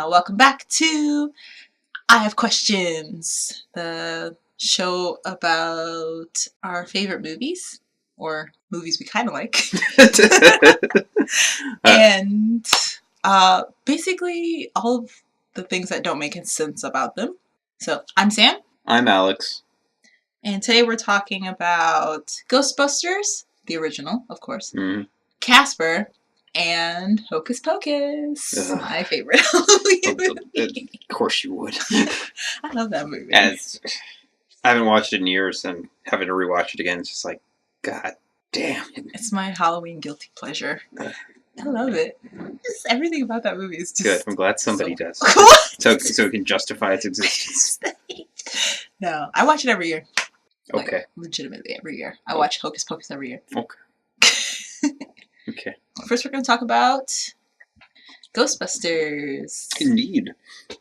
Welcome back to I Have Questions, the show about our favorite movies, or movies we kind of like, and basically all of the things that don't make sense about them. So, I'm Sam. I'm Alex. And today we're talking about Ghostbusters, the original, of course, Casper, and Hocus Pocus, my favorite Halloween movie. Of course you would. I love that movie. I haven't watched it in years, and having to rewatch it again, it's just like, God damn. It's my Halloween guilty pleasure. I love it. Just everything about that movie is just good. I'm glad somebody does. So it can justify its existence. No, I watch it every year. Okay. Like, legitimately every year. I watch Hocus Pocus every year. Okay. Okay. First, we're going to talk about Ghostbusters. Indeed.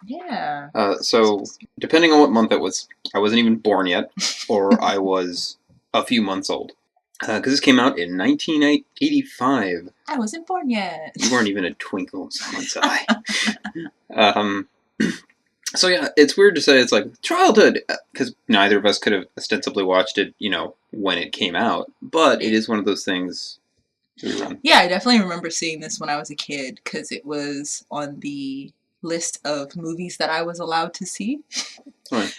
Yeah. So, depending on what month it was, I wasn't even born yet, or I was a few months old. Because this came out in 1985. I wasn't born yet. You weren't even a twinkle in someone's eye. So yeah, it's weird to say it's like childhood, because neither of us could have ostensibly watched it, when it came out. But it is one of those things. Yeah, I definitely remember seeing this when I was a kid, because it was on the list of movies that I was allowed to see. Right.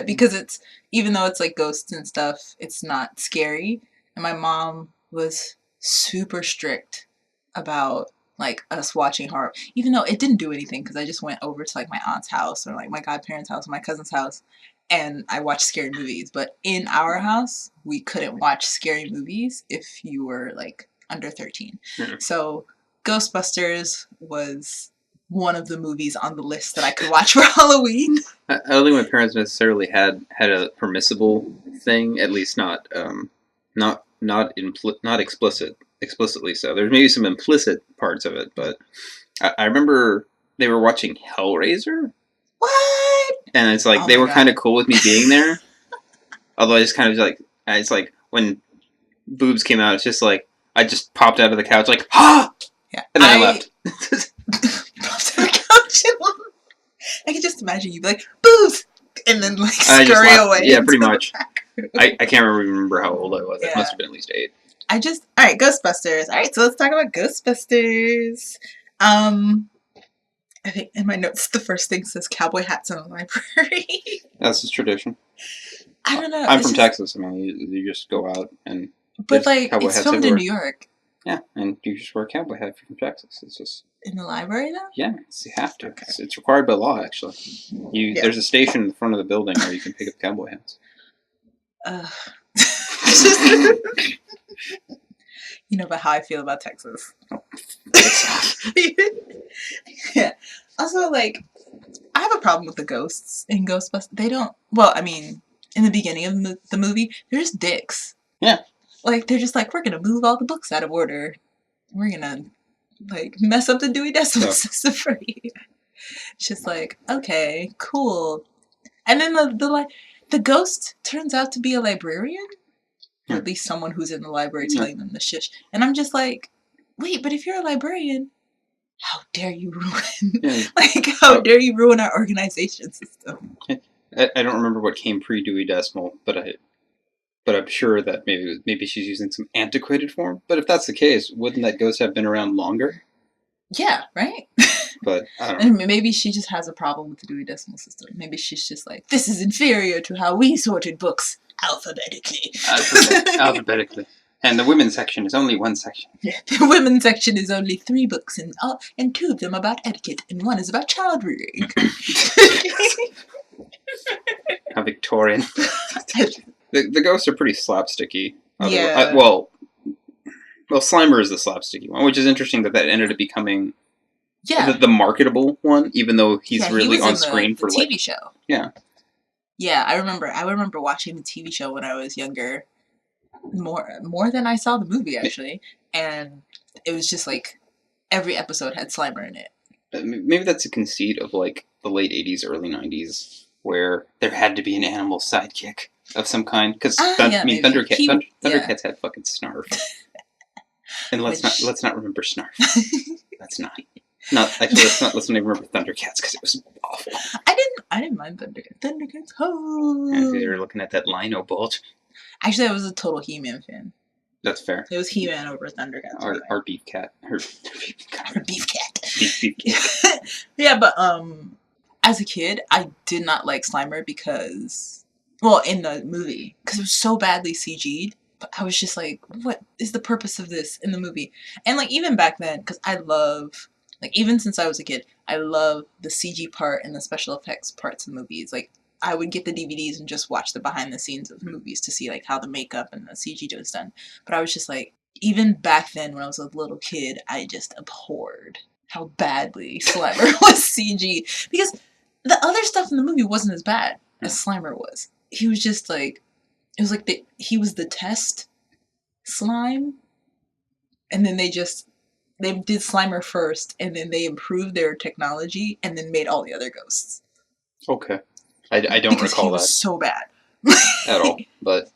Because it's, even though it's like ghosts and stuff, it's not scary. And my mom was super strict about like us watching horror, even though it didn't do anything, because I just went over to like my aunt's house or like my godparents' house or my cousin's house, and I watched scary movies. But in our house, we couldn't watch scary movies if you were like under 13. Mm-hmm. So Ghostbusters was one of the movies on the list that I could watch for Halloween. I don't think my parents necessarily had a permissible thing, at least not explicitly so. There's maybe some implicit parts of it, but I remember they were watching Hellraiser. What? And it's like they were kind of cool with me being there. Although I just kind of like, it's like when boobs came out, it's just like I just popped out of the couch like, ha! Yeah, and then I left. Popped out of the couch. I can just imagine you be like, boobs! And then like scurry away. Yeah, pretty much. I can't remember how old I was. Yeah. I must have been at least 8. Alright, Ghostbusters. Alright, so let's talk about Ghostbusters. I think in my notes the first thing says cowboy hats in the library. That's just tradition. I don't know. I'm from Texas. I mean, you just go out and... But like, it's filmed in New York. Yeah, and you just wear a cowboy hat if you're from Texas. It's just... In the library, though? Yeah, you have to. Okay. It's required by law, actually. There's a station in the front of the building where you can pick up cowboy hats. You know about how I feel about Texas. Oh. Yeah. Also, like, I have a problem with the ghosts in Ghostbusters. They don't... Well, I mean, in the beginning of the movie, they're just dicks. Yeah. Like, they're just like, we're gonna move all the books out of order. We're gonna, like, mess up the Dewey Decimal System for you. It's just like, okay, cool. And then the ghost turns out to be a librarian? Or at least someone who's in the library telling them the shish. And I'm just like, wait, but if you're a librarian, how dare you ruin... how dare you ruin our organization system? I don't remember what came pre-Dewey Decimal, but I'm sure that maybe she's using some antiquated form. But if that's the case, wouldn't that ghost have been around longer? Yeah, right? But I don't know. And maybe she just has a problem with the Dewey Decimal System. Maybe she's just like, this is inferior to how we sorted books alphabetically. Alphabetically. And the women's section is only one section. Yeah, the women's section is only 3 books, and 2 of them about etiquette, and 1 is about child rearing. How Victorian. The ghosts are pretty slapsticky. Yeah. Well, Slimer is the slapsticky one, which is interesting that ended up becoming the marketable one, even though he's really on screen for the TV show. Yeah. Yeah, I remember watching the TV show when I was younger, more than I saw the movie, actually. And it was just like every episode had Slimer in it. Maybe that's a conceit of like the late 80s, early 90s, where there had to be an animal sidekick of some kind. Because Thundercats had fucking Snarf. And let's not remember Snarf. That's not. Not actually. Let's not even remember Thundercats because it was awful. I didn't mind Thundercats. Thundercats, ho! They were looking at that Lino bolt. Actually, I was a total He-Man fan. That's fair. It was He-Man over Thundercats. Our beef cat. Her beef cat. Beef cat. Yeah, but as a kid, I did not like Slimer because, well, in the movie, because it was so badly CG'd. But I was just like, what is the purpose of this in the movie? And like even back then, because I love, like even since I was a kid, I love the CG part and the special effects parts of movies. Like I would get the DVDs and just watch the behind the scenes of movies to see like how the makeup and the CG was done. But I was just like, even back then when I was a little kid, I just abhorred how badly Slimer was CG. Because the other stuff in the movie wasn't as bad as Slimer was. He was just like, it was like he was the test slime, and then they did Slimer first, and then they improved their technology, and then made all the other ghosts. Okay, I don't because recall he was that so bad at all. But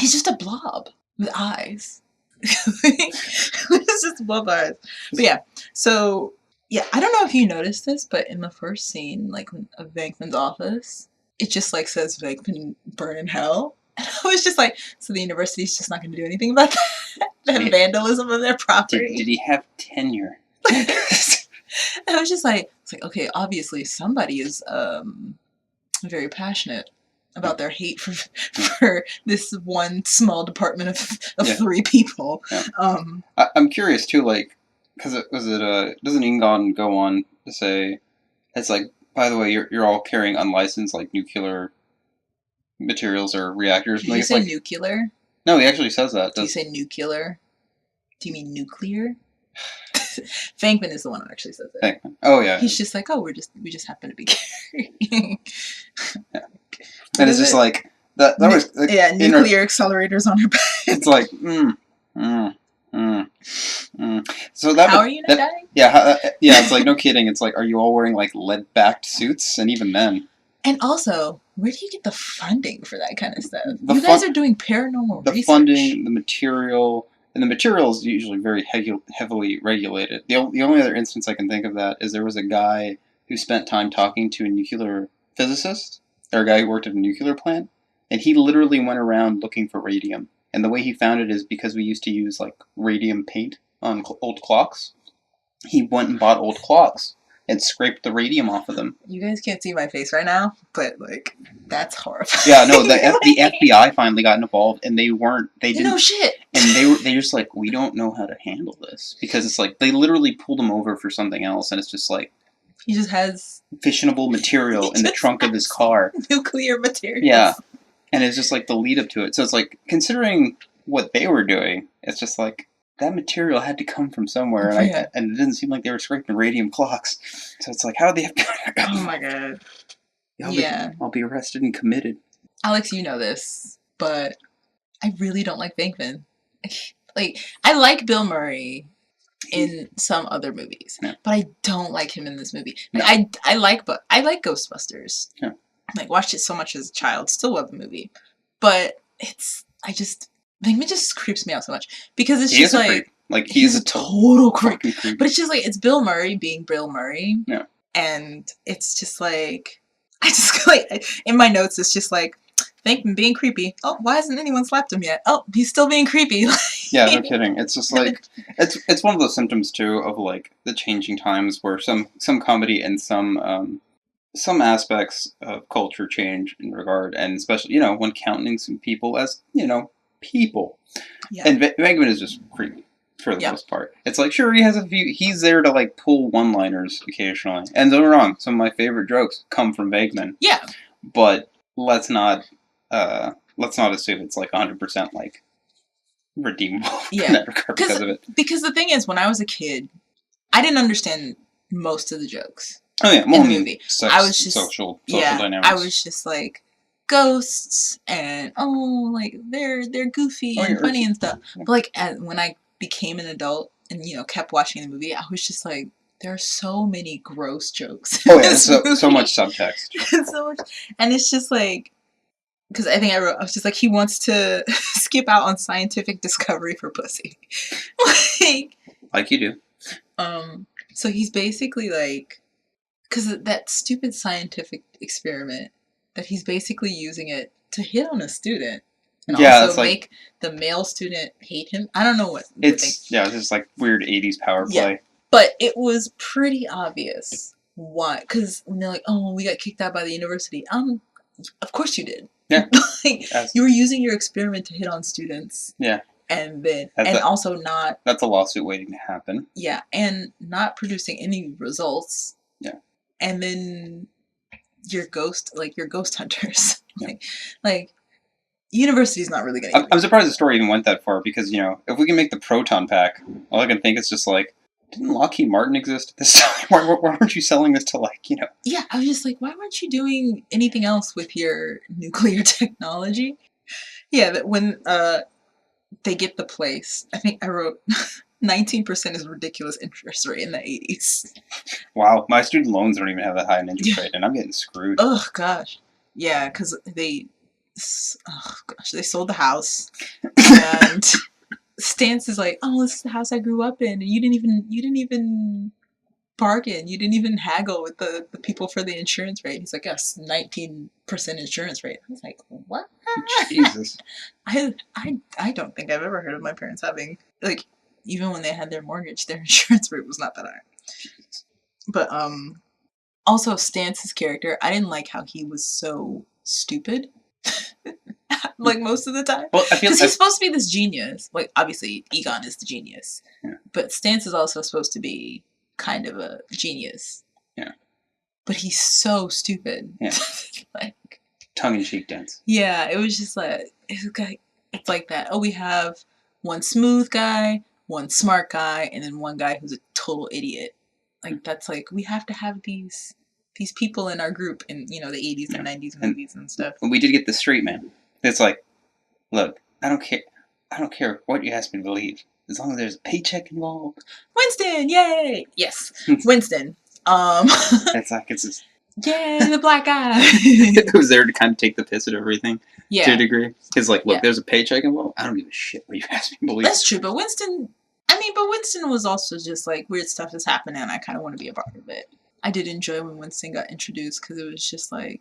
he's just a blob with eyes. It's just blob eyes. But yeah, so yeah, I don't know if you noticed this, but in the first scene, like of Venkman's office, it just like says Venkman burn in hell. And I was just like, so the university's just not going to do anything about that vandalism of their property. Did he have tenure? And I was just like, it's like, okay, obviously somebody is very passionate about their hate for this one small department of 3 people. Yeah. I'm curious too, like, because doesn't Ingon go on to say, it's like, by the way, you're all carrying unlicensed like nuclear materials or reactors. Did you say nuclear? No, he actually says that. Do you say nuclear? Do you mean nuclear? Venkman is the one who actually says it. Venkman. Oh yeah. He's just like, oh, we just happen to be carrying. Yeah. And it's just like that was like, nuclear accelerators on her back. It's like So that how are you not dying? Yeah, it's like no kidding. It's like, are you all wearing like lead-backed suits? And even then. And also, where do you get the funding for that kind of stuff? You guys are doing paranormal research. The funding, the material, and the material is usually very heavily regulated. The only other instance I can think of that is there was a guy who spent time talking to a nuclear physicist, or a guy who worked at a nuclear plant, and he literally went around looking for radium. And the way he found it is because we used to use like radium paint on old clocks. He went and bought old clocks and scraped the radium off of them. You guys can't see my face right now, but like that's horrifying. Yeah, no, the FBI finally got involved, and they didn't. No shit. And they just like, we don't know how to handle this, because it's like they literally pulled him over for something else, and it's just like he just has fissionable material in the trunk of his car. Nuclear material. Yeah, and it's just like the lead up to it. So it's like, considering what they were doing, it's just like, that material had to come from somewhere, and it didn't seem like they were scraping radium clocks. So it's like, how did they have... Oh my god. I'll be arrested and committed. Alex, you know this, but I really don't like Venkman. Like, I like Bill Murray in some other movies, but I don't like him in this movie. Like, I like Ghostbusters. Yeah. Like, watched it so much as a child, still love the movie, but Venkman just creeps me out so much, because it's just like he's a total creep. But it's just like, it's Bill Murray being Bill Murray. Yeah. And it's just like, I just like, in my notes it's just like, Venkman being creepy. Oh, why hasn't anyone slapped him yet? Oh, he's still being creepy. Yeah, no kidding. It's just like, it's one of those symptoms too of like the changing times, where some comedy and some aspects of culture change in regard, and especially, when counting some people as, people. Yeah. And Venkman is just creepy for the most part. It's like, sure, he has he's there to like pull one-liners occasionally. And don't get me wrong, some of my favorite jokes come from Venkman. Yeah. But let's not assume it's like 100% like redeemable in that regard because of it. Because the thing is, when I was a kid, I didn't understand most of the jokes. Oh yeah, in the movie. I was just social dynamics. I was just like, ghosts, and like they're goofy and funny and stuff. But like when I became an adult and kept watching the movie, I was just like, there are so many gross jokes. Oh yeah, so much subtext. And it's just like, because I think I was just like, he wants to skip out on scientific discovery for pussy, like you do. So he's basically like, because that stupid scientific experiment, that he's basically using it to hit on a student. And also make the male student hate him. I don't know what. It's just like weird 80s power play. Yeah, but it was pretty obvious why. Because when they're like, "Oh, we got kicked out by the university," of course you did. Yeah, you were using your experiment to hit on students. Yeah, and then also not. That's a lawsuit waiting to happen. Yeah, and not producing any results. Yeah, and then your ghost hunters. Yeah. like. University's not really going to. I'm surprised the story even went that far because, if we can make the proton pack, all I can think is just like, didn't Lockheed Martin exist at this time? Why weren't you selling this to Yeah, I was just like, why weren't you doing anything else with your nuclear technology? Yeah, that when they get the place, I think I wrote 19% is a ridiculous interest rate in the 80s. Wow, my student loans don't even have that high an interest rate, and I'm getting screwed. Oh, gosh. Yeah, because they sold the house, and Stance is like, "Oh, this is the house I grew up in, and you didn't even bargain, you didn't even haggle with the people for the insurance rate." He's like, "Yes, 19% insurance rate." I was like, "What?" Jesus. I don't think I've ever heard of my parents having, even when they had their mortgage, their insurance rate was not that high. But also Stance's character, I didn't like how he was so stupid. Most of the time. Well, I feel because he's supposed to be this genius. Obviously, Egon is the genius. Yeah. But Stance is also supposed to be kind of a genius. Yeah. But he's so stupid. Yeah. Tongue-in-cheek dense. Yeah, it was just it's like that. Oh, we have one smooth guy, one smart guy, and then one guy who's a total idiot. That's we have to have these people in our group in, the 80s and 90s movies and stuff. We did get the straight man. It's like, look, I don't care what you ask me to believe, as long as there's a paycheck involved. Winston, yay! Yes, Winston. It's just... Yay, the black guy! Who's there to kind of take the piss at everything, to a degree. Because, look, there's a paycheck involved. I don't give a shit what you ask me to believe. That's true, but Winston was also just weird stuff is happening, and I kind of want to be a part of it. I did enjoy when Winston got introduced because it was just hey,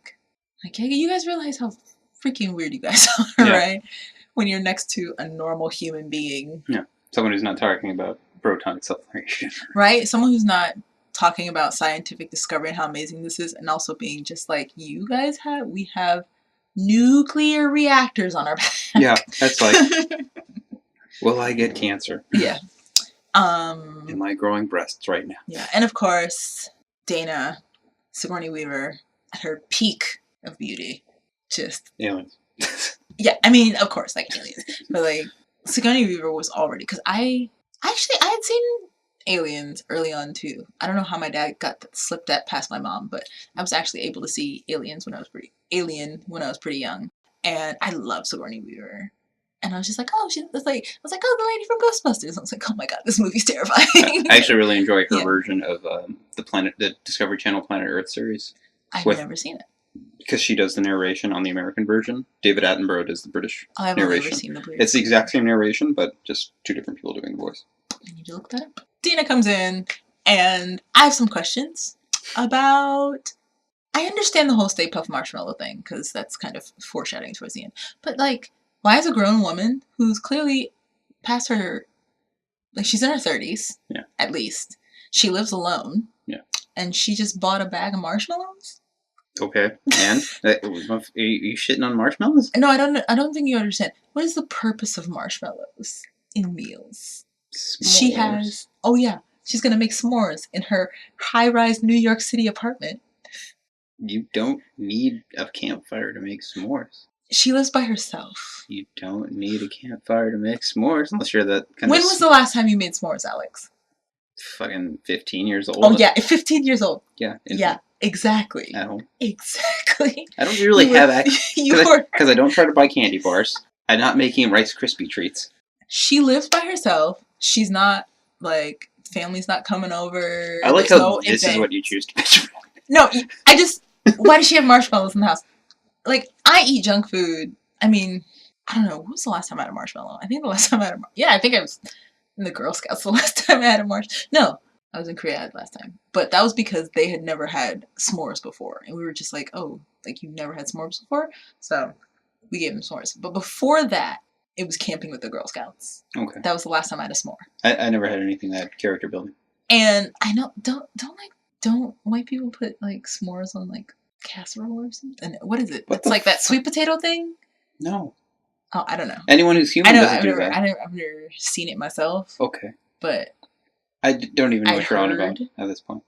you guys realize how freaking weird you guys are, right? When you're next to a normal human being. Yeah, someone who's not talking about proton acceleration. Right? Someone who's not talking about scientific discovery and how amazing this is, and also being just you guys we have nuclear reactors on our back. Yeah, that's will I get cancer? Yeah. Am I growing breasts right now? Yeah, and of course, Dana, Sigourney Weaver, at her peak of beauty. Just aliens. Yeah, I mean, of course, aliens. But Sigourney Weaver was already, because I had seen Aliens early on too. I don't know how my dad got slipped that past my mom, but I was actually able to see Alien when I was pretty young, and I love Sigourney Weaver. And I was just oh, I was like, oh, the lady from Ghostbusters. I was like, oh my god, this movie's terrifying. I actually really enjoy her version of the Discovery Channel Planet Earth series. I've never seen it. Because she does the narration on the American version. David Attenborough does the British I've narration. Never seen the British. It's the exact same narration, but just two different people doing the voice. I need to look that up. Dina comes in, and I have some questions about... I understand the whole Stay Puft Marshmallow thing, because that's kind of foreshadowing towards the end. But, why is a grown woman who's clearly past her... she's in her 30s, at least. She lives alone. Yeah. And she just bought a bag of marshmallows? Okay, and are you shitting on marshmallows? No, I don't think you understand. What is the purpose of marshmallows in meals? S'mores. She has... Oh, yeah. She's going to make s'mores in her high-rise New York City apartment. You don't need a campfire to make s'mores. She lives by herself. You don't need a campfire to make s'mores unless you're that kind When was the last time you made s'mores, Alex? Fucking 15 years old. Oh, yeah. 15 years old. Yeah. Yeah. Exactly. At home. Exactly. I don't really have access because I don't try to buy candy bars. I'm not making Rice Krispie treats. She lives by herself. She's not family's not coming over. I like how this is what you choose to picture. No, why does she have marshmallows in the house? I eat junk food. I mean, I don't know. When was the last time I had a marshmallow? I think the last time I had I think I was in the Girl Scouts the last time I had a marshmallow. No, I was in Korea last time. But that was because they had never had s'mores before. And we were just like, oh, like you've never had s'mores before? So we gave them s'mores. But before that, it was camping with the Girl Scouts. Okay. That was the last time I had a s'more. I never had anything that had character building. And I know, don't white people put like s'mores on like casserole or something? And what is it? It's like that sweet potato thing? No. Oh, I don't know. Anyone who's human doesn't do that. I've never seen it myself. Okay. But I don't even know what you're on about at this point.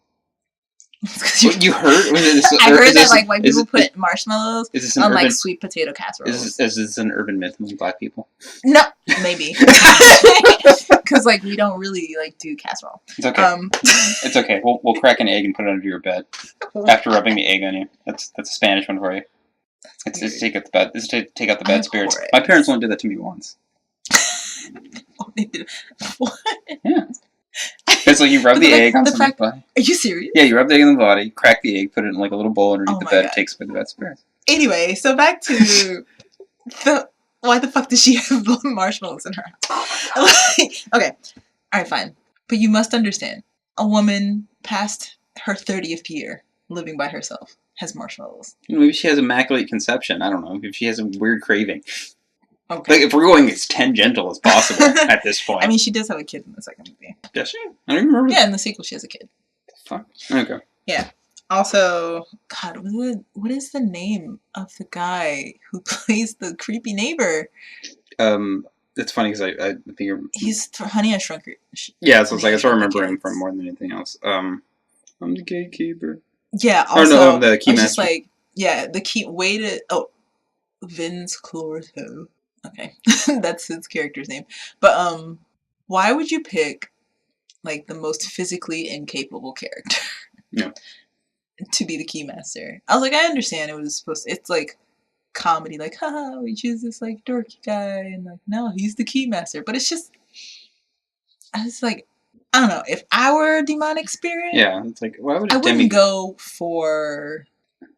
What, you heard? I heard that like white people put marshmallows on like sweet potato casseroles. Is this an urban myth among black people? No, maybe. Because like we don't really like do casserole. It's okay. It's okay. We'll crack an egg and put it under your bed after rubbing the egg on you. That's a Spanish one for you. It's to take out the bad. It's to take out the bad spirits. My parents only did that to me once. Oh, they did. What? Yeah. It's like you rub the egg on somebody's body. Are you serious? Yeah, you rub the egg in the body, crack the egg, put it in like a little bowl underneath the bed. It takes away the bad spirits. Anyway, so back to why the fuck does she have marshmallows in her house? Okay, all right, fine. But you must understand, a woman past her 30th year living by herself has marshmallows. Maybe she has immaculate conception. I don't know. If she has a weird craving. Okay. Like, if we're going as tangential as possible at this point. I mean, she does have a kid in the second movie. Does she? I don't even remember. Yeah, in the sequel, she has a kid. Fuck. Okay. Yeah. Also, God, what is the name of the guy who plays the creepy neighbor? It's funny because I think he's Honey, I Shrunk Your... Yeah, so it's like I sort of remember him from more than anything else. I'm the gatekeeper. Yeah, also, the key master. Just like, yeah, the key... Vince Clortho. Okay, that's his character's name. But why would you pick like the most physically incapable character? Yeah. To be the keymaster? I was like, I understand it was supposed to, it's like comedy, like, haha, we choose this like dorky guy, and like, no, he's the keymaster. But it's just, I was like, I don't know, if I were a demonic spirit, yeah, it's like, why would I wouldn't go for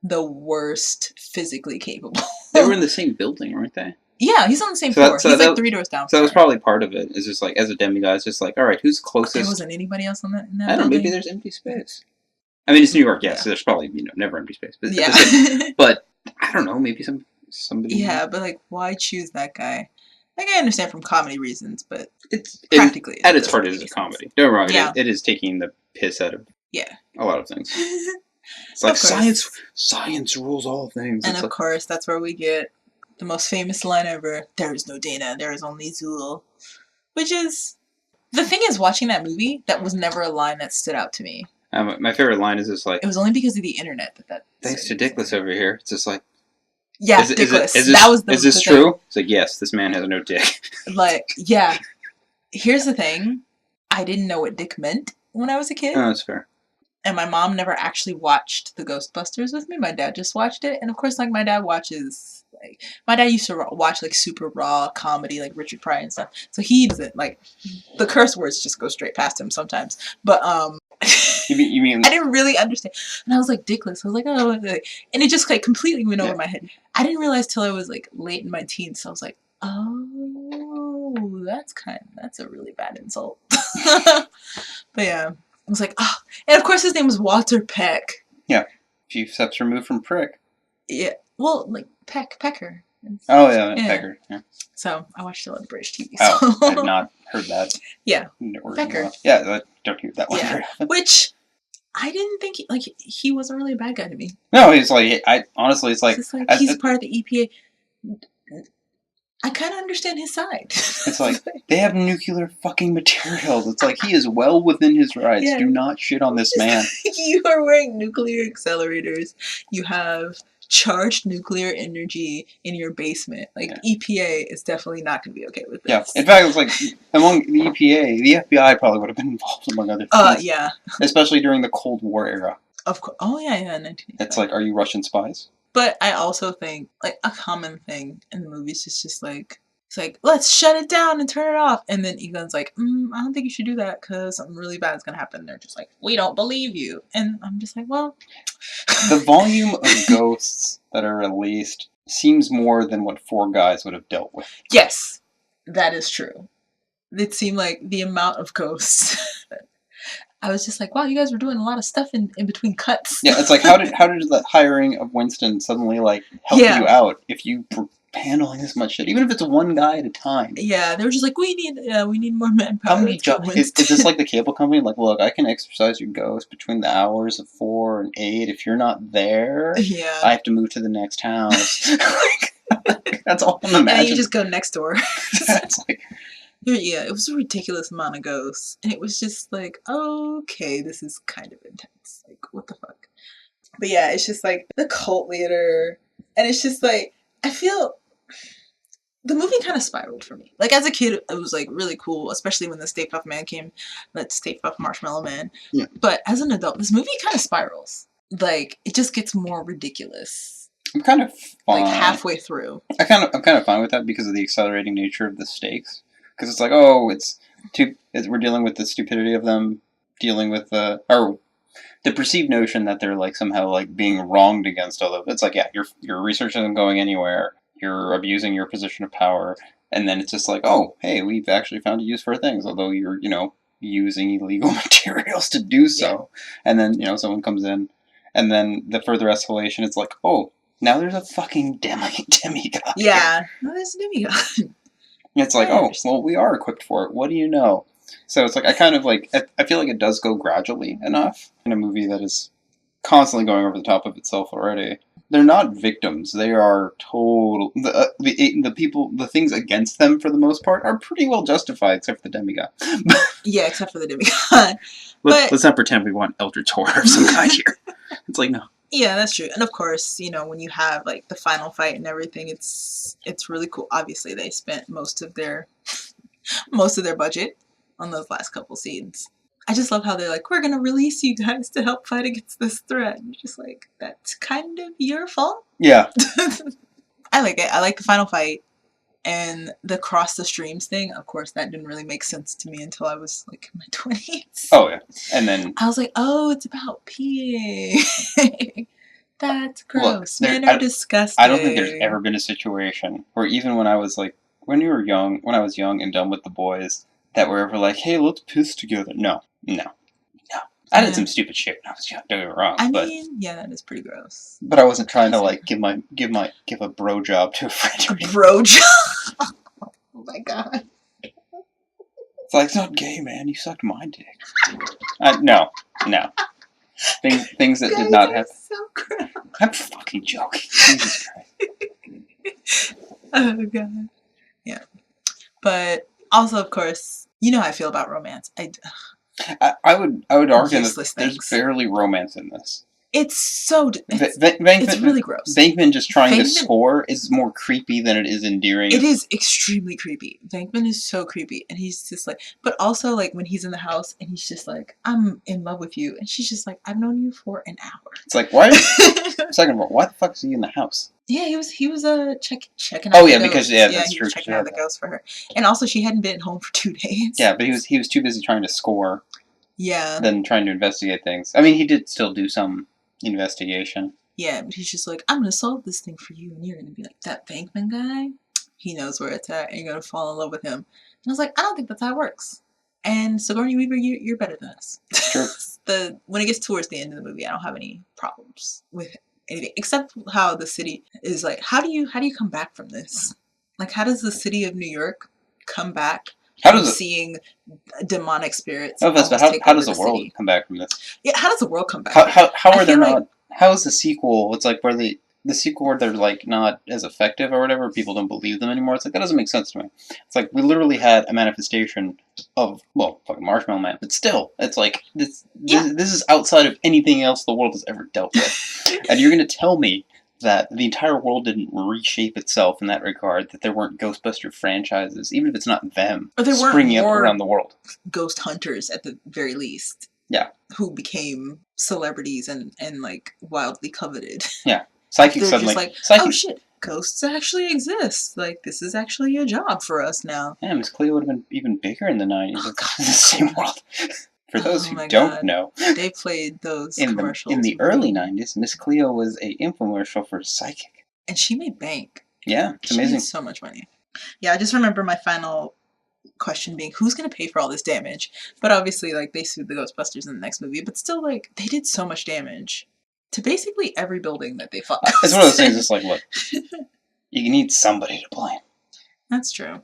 the worst physically capable. They were in the same building, weren't they? Yeah, he's on the same floor. He's like 3 doors down. So that was probably part of it. It's just like, as a demigod, it's just like, all right, who's closest? There wasn't anybody else in that I don't know, maybe there's empty space. I mean, it's New York, so there's probably, never empty space. But, yeah. But, I don't know, maybe somebody... Yeah, but like, why choose that guy? Like, I understand from comedy reasons, but it's practically... At its heart, it is a comedy. Don't get me wrong, yeah. it is taking the piss out of a lot of things. It's like, science rules all things. And of course, that's where we get the most famous line ever, there is no Dana, there is only Zool. Which is... The thing is, watching that movie, that was never a line that stood out to me. My favorite line is just like... It was only because of the internet that... Thanks to Dickless over here. It's just like... Yeah, Dickless. That was the... Is this true? It's like, yes, this man has no dick. Like, yeah. Here's the thing. I didn't know what dick meant when I was a kid. Oh, that's fair. And my mom never actually watched the Ghostbusters with me. My dad just watched it. And of course, like, my dad watches... Like, my dad used to watch, like, super raw comedy, like Richard Pryor and stuff. So he doesn't, like... The curse words just go straight past him sometimes. But, You mean... I didn't really understand. And I was like, Dickless. I was like, oh... And it just, like, completely went over my head. I didn't realize till I was, like, late in my teens. So I was like, oh... That's a really bad insult. But yeah... I was like, oh. And of course his name was Walter Peck. Yeah. Few steps removed from Prick. Yeah. Well, like, Pecker. Oh, yeah, Pecker. Yeah. So, I watched a lot of British TV. So. Oh, I had not heard that. Yeah. Pecker. Yeah, don't hear that one. Yeah. Which, I didn't think, he wasn't really a bad guy to me. No, he's like, honestly, it's like... It's like, he's part of the EPA. I kind of understand his side. It's like, they have nuclear fucking materials. It's like, he is well within his rights. Yeah. Do not shit on this man. You are wearing nuclear accelerators. You have charged nuclear energy in your basement. Like, EPA is definitely not going to be okay with this. Yeah. In fact, it's like, among the EPA, the FBI probably would have been involved, among other things. Yeah. Especially during the Cold War era. Of course. Oh, yeah, 1985. It's like, are you Russian spies? But I also think, like, a common thing in the movies is just like, it's like, let's shut it down and turn it off. And then Egon's like, I don't think you should do that because something really bad is going to happen. They're just like, we don't believe you. And I'm just like, well. The volume of ghosts that are released seems more than what 4 guys would have dealt with. Yes, that is true. It seemed like the amount of ghosts. I was just like, wow, you guys were doing a lot of stuff in between cuts. Yeah, it's like, how did the hiring of Winston suddenly, like, help you out if you were handling this much shit, even if it's one guy at a time? Yeah, they were just like, we need more manpower. How many jobs? Is this like the cable company? Like, look, I can exercise your ghost between the hours of 4 and 8. If you're not there, I have to move to the next house. That's all I'm imagining. And then you just go next door. That's like... Yeah, it was a ridiculous amount of ghosts. And it was just like, okay, this is kind of intense. Like, what the fuck? But yeah, it's just like the cult leader. And it's just like, I feel the movie kind of spiraled for me. Like, as a kid, it was like really cool, especially when the Stay Puft Man came. That Stay Puft Marshmallow Man. Yeah. But as an adult, this movie kind of spirals. Like, it just gets more ridiculous. I'm kind of fine. Like, halfway through. I'm kind of fine with that because of the accelerating nature of the stakes. Because it's like, oh, we're dealing with the stupidity of them, dealing with the perceived notion that they're like somehow like being wronged against. Although it's like, yeah, your research isn't going anywhere. You're abusing your position of power, and then it's just like, oh, hey, we've actually found a use for things. Although you're using illegal materials to do so, and then someone comes in, and then the further escalation, it's like, oh, now there's a fucking demigod. Yeah, no, there's a demigod. It's like, oh, well, we are equipped for it. What do you know? So it's like, I kind of like, I feel like it does go gradually enough in a movie that is constantly going over the top of itself already. They're not victims. They are total, the people, the things against them for the most part are pretty well justified, except for the demigod. Yeah, except for the demigod. Let's not pretend we want eldritch horror of some kind here. It's like, no. Yeah, that's true. And of course, when you have like the final fight and everything, it's really cool. Obviously, they spent most of their budget on those last couple scenes. I just love how they're like, we're going to release you guys to help fight against this threat. And you're just like, that's kind of your fault. Yeah. I like it. I like the final fight. And the cross the streams thing, of course, that didn't really make sense to me until I was like in my 20s. Oh, yeah. And then I was like, oh, it's about peeing. That's gross. Men are disgusting. I don't think there's ever been a situation where even when I was young and done with the boys, that were ever like, hey, let's piss together. No. I did some stupid shit when I was young, don't get me wrong. I mean, yeah, that is pretty gross. But I wasn't trying to like give a bro job to a friend. A bro job? Oh my god. It's like, it's not gay, man. You sucked my dick. No. Things that did not happen. So gross. I'm fucking joking. Jesus Christ. Oh god. Yeah. But also, of course, you know how I feel about romance. I would argue that there's barely romance in this. It's so... It's really gross. Venkman just trying to score is more creepy than it is endearing. It is extremely creepy. Venkman is so creepy. And he's just like... But also, like, when he's in the house and he's just like, I'm in love with you. And she's just like, I've known you for an hour. It's like, why? Second of all, why the fuck is he in the house? Yeah, he was checking out the ghost. Because, that's he true. Was checking out the ghost for her. And also, she hadn't been home for 2 days. Yeah, but he was too busy trying to score. Yeah. Than trying to investigate things. I mean, he did still do some investigation. Yeah, but he's just like, I'm gonna solve this thing for you, and you're gonna be like, that Bankman guy, he knows where it's at, and you're gonna fall in love with him. And I was like, I don't think that's how it works. And Sigourney Weaver, you're better than us. True. When it gets towards the end of the movie, I don't have any problems with anything, except how the city is like, how do you come back from this? Like, how does the city of New York come back? Seeing demonic spirits. How does the world come back from this? Yeah, how does the world come back? How are they not? How is the sequel? It's like where the sequel where they're like not as effective or whatever. People don't believe them anymore. It's like that doesn't make sense to me. It's like we literally had a manifestation of fucking Marshmallow Man, but still, it's like this is outside of anything else the world has ever dealt with, and you're gonna tell me that the entire world didn't reshape itself in that regard, that there weren't Ghostbuster franchises, even if it's not them, or there springing up around the world. Ghost hunters, at the very least. Yeah. Who became celebrities and like, wildly coveted. Yeah. Psychics suddenly... like, oh shit, ghosts actually exist. Like, this is actually a job for us now. Yeah, Miss Cleo would have been even bigger in the 90s. Oh, God, in the same world. For those who don't know, they played those commercials. In the early 90s, Miss Cleo was an infomercial for Psychic. And she made bank. Yeah, it's amazing. She made so much money. Yeah, I just remember my final question being, who's going to pay for all this damage? But obviously, like, they sued the Ghostbusters in the next movie, but still, like, they did so much damage to basically every building that they fought. It's one of those things, it's like, look, you need somebody to blame. That's true.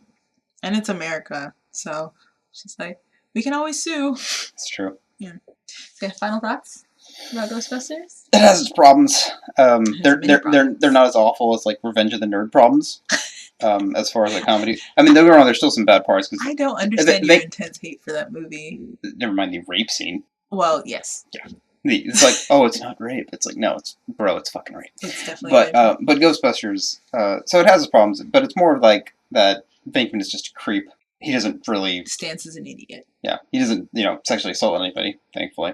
And it's America, so it's just like, we can always sue. It's true. Yeah. So, final thoughts about Ghostbusters? It has its problems. They're not as awful as, like, Revenge of the Nerd problems. As far as like comedy, I mean, don't get me wrong. There's still some bad parts. Cause I don't understand your intense hate for that movie. Never mind the rape scene. Well, yes. Yeah, it's like, oh, it's not rape. It's like, no, it's fucking rape. It's definitely. But Ghostbusters. So it has its problems, but it's more like that. Venkman is just a creep. He doesn't really Stance is an idiot. Yeah, he doesn't sexually assault anybody. Thankfully.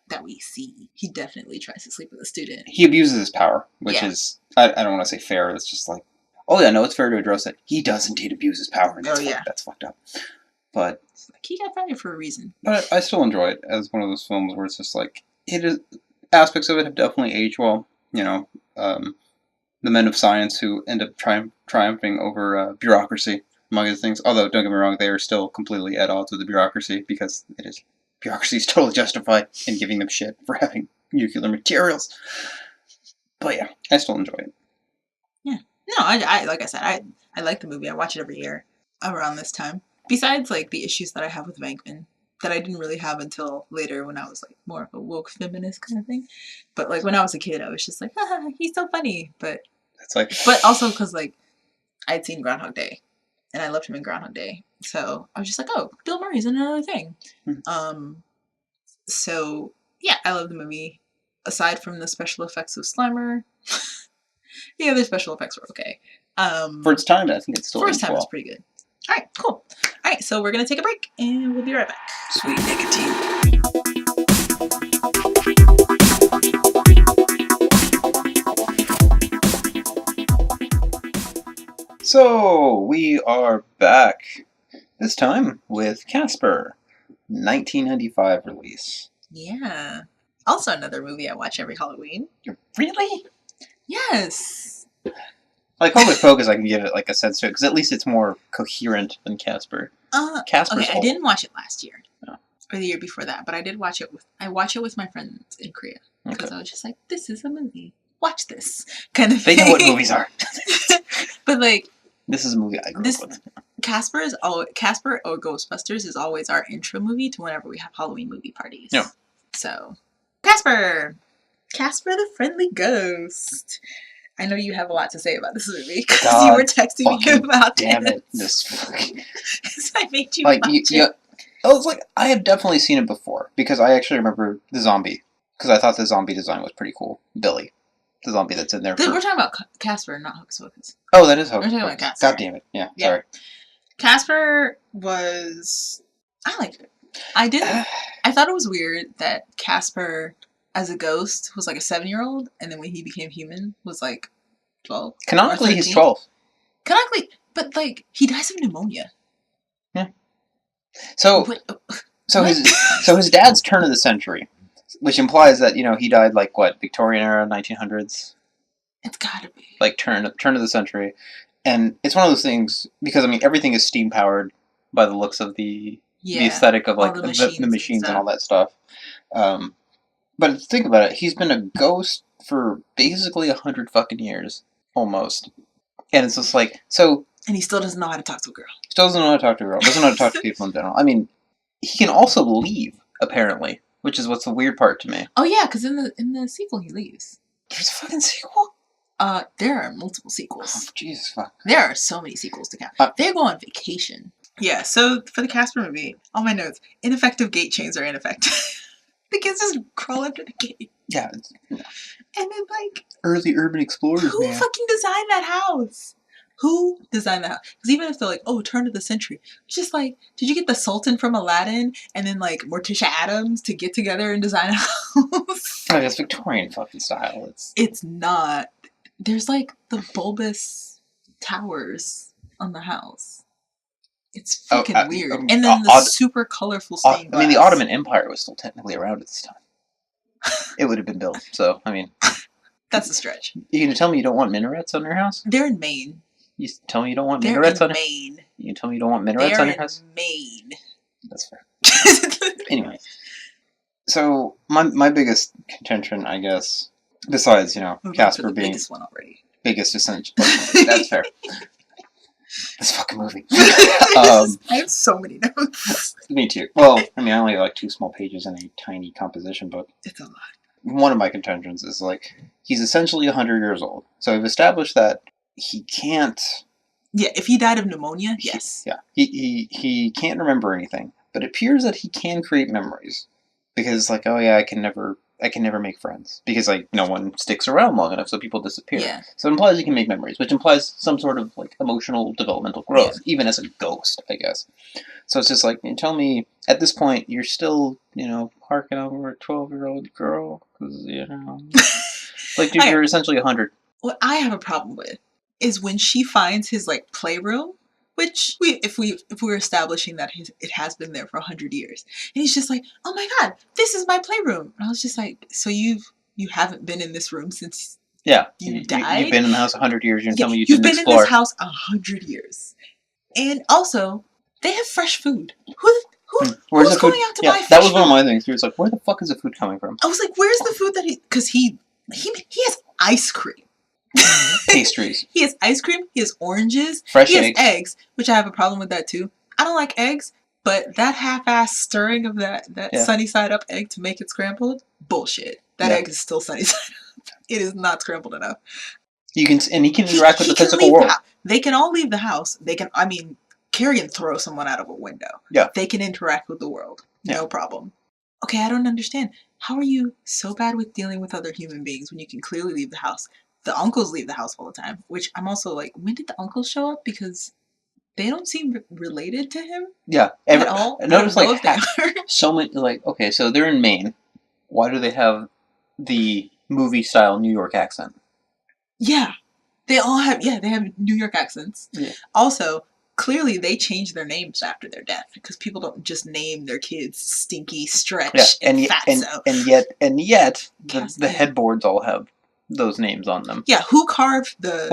That we see. He definitely tries to sleep with a student. He abuses his power, which is I don't want to say fair. It's just like. Oh yeah, no, it's fair to address it. He does indeed abuse his power, and that's fucked up. But like, he got fired for a reason. But I still enjoy it as one of those films where it's just like aspects of it have definitely aged well. The men of science who end up triumphing over bureaucracy, among other things. Although don't get me wrong, they are still completely at odds with the bureaucracy because bureaucracy is totally justified in giving them shit for having nuclear materials. But yeah, I still enjoy it. Yeah. No, I like I said, I like the movie. I watch it every year around this time. Besides, like, the issues that I have with Venkman that I didn't really have until later when I was, like, more of a woke feminist kind of thing. But, like, when I was a kid, I was just like, he's so funny. But it's like, but also because, like, I'd seen Groundhog Day, and I loved him in Groundhog Day. So I was just like, oh, Bill Murray's in another thing. So, yeah, I love the movie. Aside from the special effects of Slimer... The other special effects were okay. For its time, I think it's still. For its time, it's pretty good. All right, cool. All right, so we're gonna take a break, and we'll be right back. Sweet nicotine. So we are back. This time with Casper, 1995 release. Yeah. Also, another movie I watch every Halloween. Really? Yes. Like Hocus Pocus, I can give it like a sense to it because at least it's more coherent than Casper. Casper's okay, I didn't watch it last year, or the year before that, but I did watch it with my friends in Korea because I was just like, "This is a movie. Watch this," kind of thing. They know what movies are. But like, this is a movie I grew up with. Casper or Ghostbusters is always our intro movie to whenever we have Halloween movie parties. Yeah. So, Casper the Friendly Ghost. I know you have a lot to say about this movie because you were texting me about it. Damn it! This fucking. I made you watch it. I was like, I have definitely seen it before because I actually remember the zombie because I thought the zombie design was pretty cool. Billy, the zombie that's in there. We're talking about Casper, not Hocus Pocus. Oh, that is Hocus Pocus. We're talking about Casper. God damn it! Yeah, sorry. Casper was. I liked it. I thought it was weird that Casper, as a ghost, was like a 7-year-old, and then when he became human, was like 12. Canonically, he's 12. Canonically, but like he dies of pneumonia. Yeah. So his dad's turn of the century, which implies that he died like what, Victorian era, 1900s. It's gotta be like turn of the century, and it's one of those things because everything is steam powered by the looks of the aesthetic of like the machines and all that stuff. But think about it, he's been a ghost for basically 100 fucking years, almost, and it's just like so. And he still doesn't know how to talk to a girl. Still doesn't know how to talk to a girl. Doesn't know how to talk to people in general. I mean, he can also leave apparently, which is what's the weird part to me. Oh yeah, because in the sequel he leaves. There's a fucking sequel? There are multiple sequels. Oh, Jesus fuck. There are so many sequels to count. They go on vacation. Yeah, so for the Casper movie, all my notes, ineffective gate chains are ineffective. The kids just crawl under the gate. Yeah. And then like... Early urban explorers, Who fucking designed that house? Who designed that house? Because even if they're like, oh, turn of the century, it's just like, did you get the Sultan from Aladdin and then like Morticia Addams to get together and design a house? Oh, it's Victorian fucking style. It's not. There's like the bulbous towers on the house. It's fucking weird. And then the super colorful stained glass. The Ottoman Empire was still technically around at this time. It would have been built. So, that's a stretch. You gonna tell me you don't want minarets on your house? They're in Maine. You tell me you don't want minarets on Maine. You tell me you don't want minarets on your house? Maine. That's fair. Anyway. So, my biggest contention, I guess, besides, Casper being... biggest one already. Biggest essential. That's fair. This fucking movie. I have so many notes. Me too. Well, I only have 2 small pages in a tiny composition book. It's a lot. One of my contentions is, he's essentially 100 years old. So I've established that he can't... Yeah, if he died of pneumonia, yes. Yeah. He can't remember anything. But it appears that he can create memories. Because, I can never make friends. Because, no one sticks around long enough, so people disappear. Yeah. So it implies he can make memories, which implies some sort of, emotional developmental growth, even as a ghost, I guess. So it's just you tell me, at this point, you're still, harking over a 12-year-old girl, because, dude, you're essentially 100. What I have a problem with is when she finds his, playroom, which if we're establishing that it has been there for 100 years, and he's just oh my god, this is my playroom, and I was just so you haven't been in this room since you died. You've been in the house 100 years. You're telling me you've been explore. in this house 100 years, and also they have fresh food. Who's going out to buy fresh that was food? one of my things. He was where the fuck is the food coming from? I was where's the food that because he has ice cream. Pastries. He has ice cream. He has oranges. Fresh eggs. He has eggs, which I have a problem with that too. I don't like eggs, but that half-ass stirring of that sunny side up egg to make it scrambled, bullshit. That egg is still sunny side up. It is not scrambled enough. He can interact with the physical world. They can all leave the house. They can. Carrie can throw someone out of a window. Yeah. They can interact with the world. Yeah. No problem. Okay, I don't understand. How are you so bad with dealing with other human beings when you can clearly leave the house? The uncles leave the house all the time, which I'm also when did the uncles show up? Because they don't seem related to him. Yeah. At all. I noticed so many, okay, so they're in Maine. Why do they have the movie style New York accent? Yeah. They all have, they have New York accents. Yeah. Also, clearly they changed their names after their death because people don't just name their kids Stinky, Stretch, and Fatso. And yet the headboards all have those names on them. Yeah, who carved the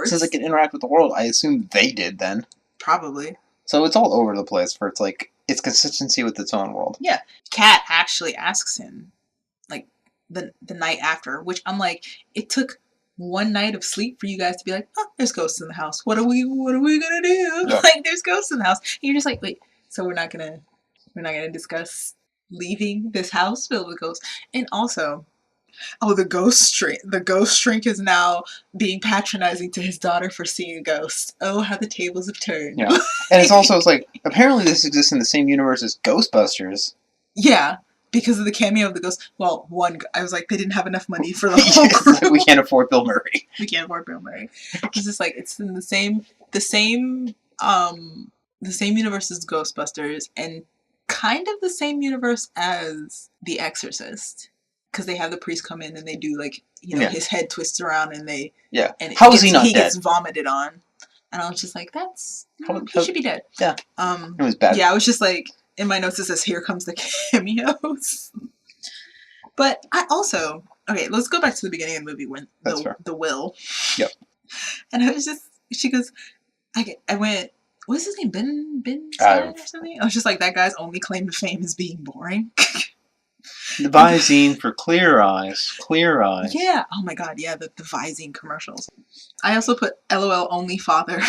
since it can interact with the world, I assume they did then. Probably. So it's all over the place for it's consistency with its own world. Yeah. Kat actually asks him, the night after, which I'm it took one night of sleep for you guys to be oh, there's ghosts in the house. What are we gonna do? Yeah. There's ghosts in the house. And you're just wait, so we're not gonna discuss leaving this house filled with ghosts. And also, the ghost shrink is now being patronizing to his daughter for seeing a ghost. Oh, how the tables have turned. Yeah. And it's also apparently this exists in the same universe as Ghostbusters. Yeah. Because of the cameo of the ghost. Well, I was they didn't have enough money for the whole crew. We can't afford Bill Murray. We can't afford Bill Murray. It's just it's in the same universe as Ghostbusters and kind of the same universe as The Exorcist. Because they have the priest come in and they do his head twists around and they and how is he not dead? He gets vomited on, and I was just he should be dead. Yeah. It was bad. Yeah, I was just in my notes it says here comes the cameos. But I also let's go back to the beginning of the movie when the will. Yep. And I was she goes, I went, what's his name? Ben Stein or something? I was just that guy's only claim to fame is being boring. The Visine for Clear Eyes. Clear Eyes. Yeah. Oh my god, yeah, the Visine commercials. I also put LOL only father.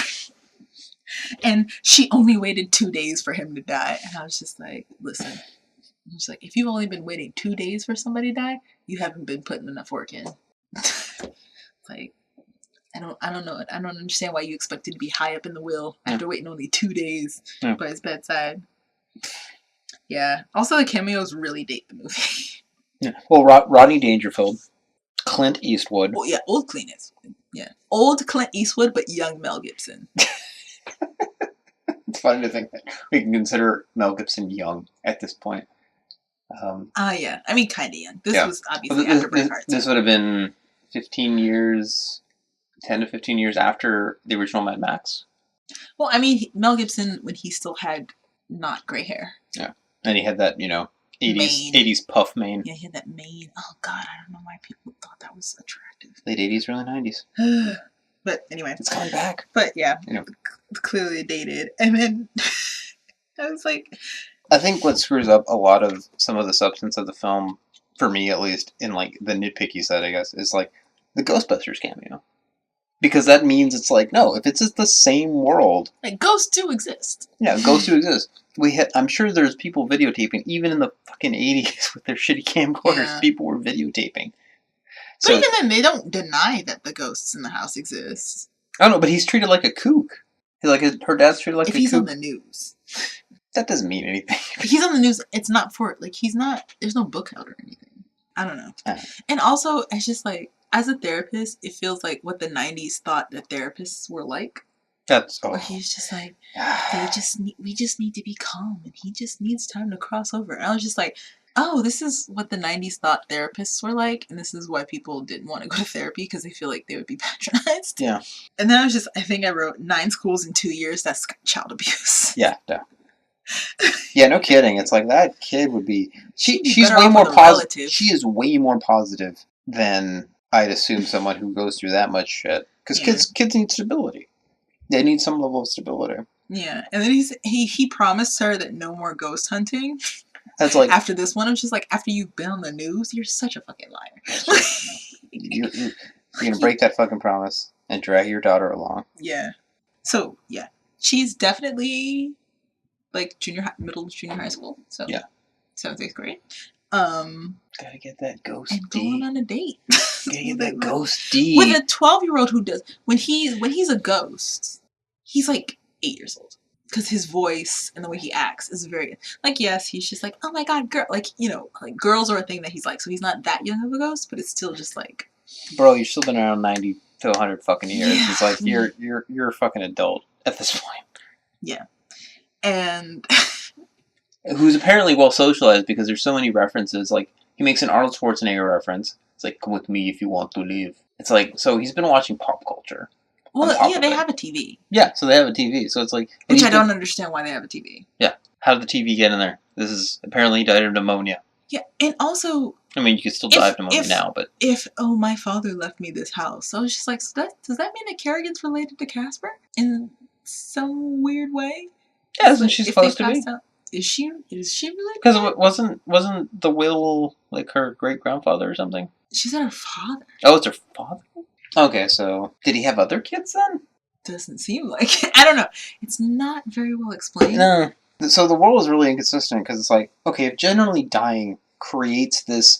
And she only waited 2 days for him to die. And I was just listen. I'm just if you've only been waiting 2 days for somebody to die, you haven't been putting enough work in. I don't know. I don't understand why you expected to be high up in the will after waiting only 2 days by his bedside. Yeah. Also, the cameos really date the movie. Yeah. Well, Rodney Dangerfield, Clint Eastwood. Well, yeah, old Clint Eastwood. Yeah, old Clint Eastwood, but young Mel Gibson. It's funny to think that we can consider Mel Gibson young at this point. Yeah. I mean, kind of young. This was obviously after Braveheart. This would have been 10 to 15 years after the original Mad Max. Well, I mean, Mel Gibson, when he still had not gray hair. Yeah. And he had that, 80s puff mane. Yeah, he had that mane. Oh, God, I don't know why people thought that was attractive. Late 80s, early 90s. But anyway. It's coming back. But, yeah. clearly dated. And then I was like, I think what screws up a lot of some of the substance of the film, for me at least, in like the nitpicky side, I guess, is like the Ghostbusters cameo. Because that means it's like, no, if it's just the same world. like, ghosts do exist. Yeah, ghosts do exist. I'm sure there's people videotaping, even in the fucking 80s with their shitty camcorders, Yeah. people were videotaping. But even then, they don't deny that the ghosts in the house exist. I don't know, but he's treated like a kook. Like her dad's treated like if a he's kook. on the news. That doesn't mean anything. If he's on the news, it's not for, like, he's not, there's no book out or anything. I don't know. And also, it's just like, as a therapist, it feels like what the 90s thought that therapists were like. Where he's just like, we just need to be calm, and he just needs time to cross over. And I was just like, oh, this is what the 90s thought therapists were like, and this is why people didn't want to go to therapy, because they feel like they would be patronized. Yeah. And then I think I wrote 9 schools in 2 years, that's child abuse. Yeah. Yeah, no kidding. It's like that kid would be. She's better way off more with a positive. relative. She is way more positive than I'd assume someone who goes through that much shit. Because kids need stability. They need some level of stability. Yeah, and then he promised her that no more ghost hunting. That's like after this one, I'm just like, after you've been on the news, you're such a fucking liar. you're gonna break that fucking promise and drag your daughter along. Yeah. So yeah, she's definitely like middle junior high school. So yeah, 7th, 8th grade. Gotta get that ghost and D. going on a date. Gotta get that ghost D. With a 12-year-old who does when he's a ghost, he's like 8 years old. Because his voice and the way he acts is very like, yes, he's just like, oh my god, girl, like, you know, like girls are a thing that he's like, so he's not that young of a ghost, but it's still just like, bro, you've still been around 90 to 100 fucking years. Yeah. It's like you're a fucking adult at this point. Yeah. And who's apparently well socialized because there's so many references. Like he makes an Arnold Schwarzenegger reference. It's like, come with me if you want to live. It's like, so he's been watching pop culture. Well, yeah, they have a TV. Yeah, so they have a TV. So it's like, which I don't understand why they have a TV. Yeah, how did the TV get in there? This is apparently he died of pneumonia. Yeah, and also, I mean, you could still die of pneumonia now, but my father left me this house, so I was just like, so does that mean that Kerrigan's related to Casper in some weird way? Yeah, isn't she supposed to be? Is she related? Because wasn't the will like her great grandfather or something? She said her father. Oh, it's her father. Okay, so did he have other kids then? Doesn't seem like it. I don't know. It's not very well explained. No. So the world is really inconsistent because it's like, okay, if generally dying creates this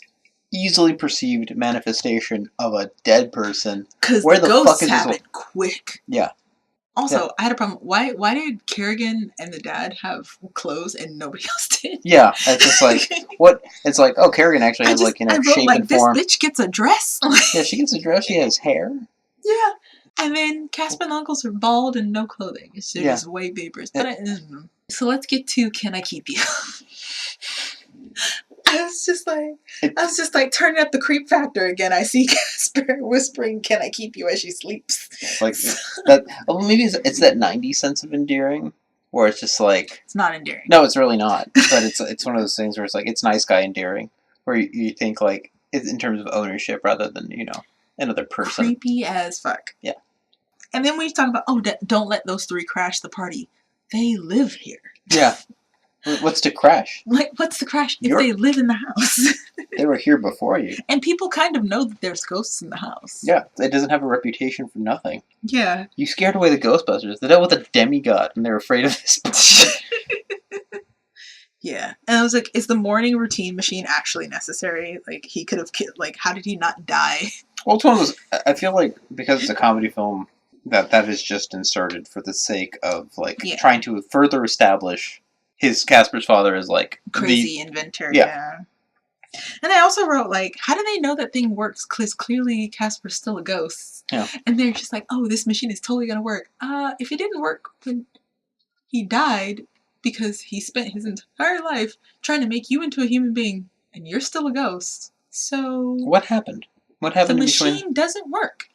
easily perceived manifestation of a dead person, because the ghosts happen quick. Yeah. Also, I had a problem. Why did Kerrigan and the dad have clothes and nobody else did? Yeah, it's just like what? It's like, oh, Kerrigan actually has shape and form. This bitch gets a dress. Yeah, she gets a dress. She has hair. Yeah, and then Casper and Uncles are bald and no clothing. It's just way vapors. But so let's get to Can I Keep You? I was just like turning up the creep factor again. I see Casper whispering, "Can I keep you?" as she sleeps. It's like that. Well, maybe it's that 90s sense of endearing, where it's just like it's not endearing. No, it's really not. But it's one of those things where it's like it's nice guy endearing, where you think like it's in terms of ownership rather than another person. Creepy as fuck. Yeah. And then we talk about don't let those 3 crash the party. They live here. Yeah. What's to crash? Like, what's to crash if they live in the house? They were here before you. And people kind of know that there's ghosts in the house. Yeah, it doesn't have a reputation for nothing. Yeah. You scared away the Ghostbusters. They dealt with a demigod, and they're afraid of this bullshit. Yeah. And I was like, is the morning routine machine actually necessary? Like, he could have, how did he not die? Well, it's one of those, I feel like, because it's a comedy film, that is just inserted for the sake of, trying to further establish Casper's father is crazy inventor. Yeah. And I also wrote how do they know that thing works? Because clearly Casper's still a ghost. Yeah. And they're just like, oh, this machine is totally gonna work. If it didn't work when he died because he spent his entire life trying to make you into a human being, and you're still a ghost. So what happened? What happened? The machine doesn't work.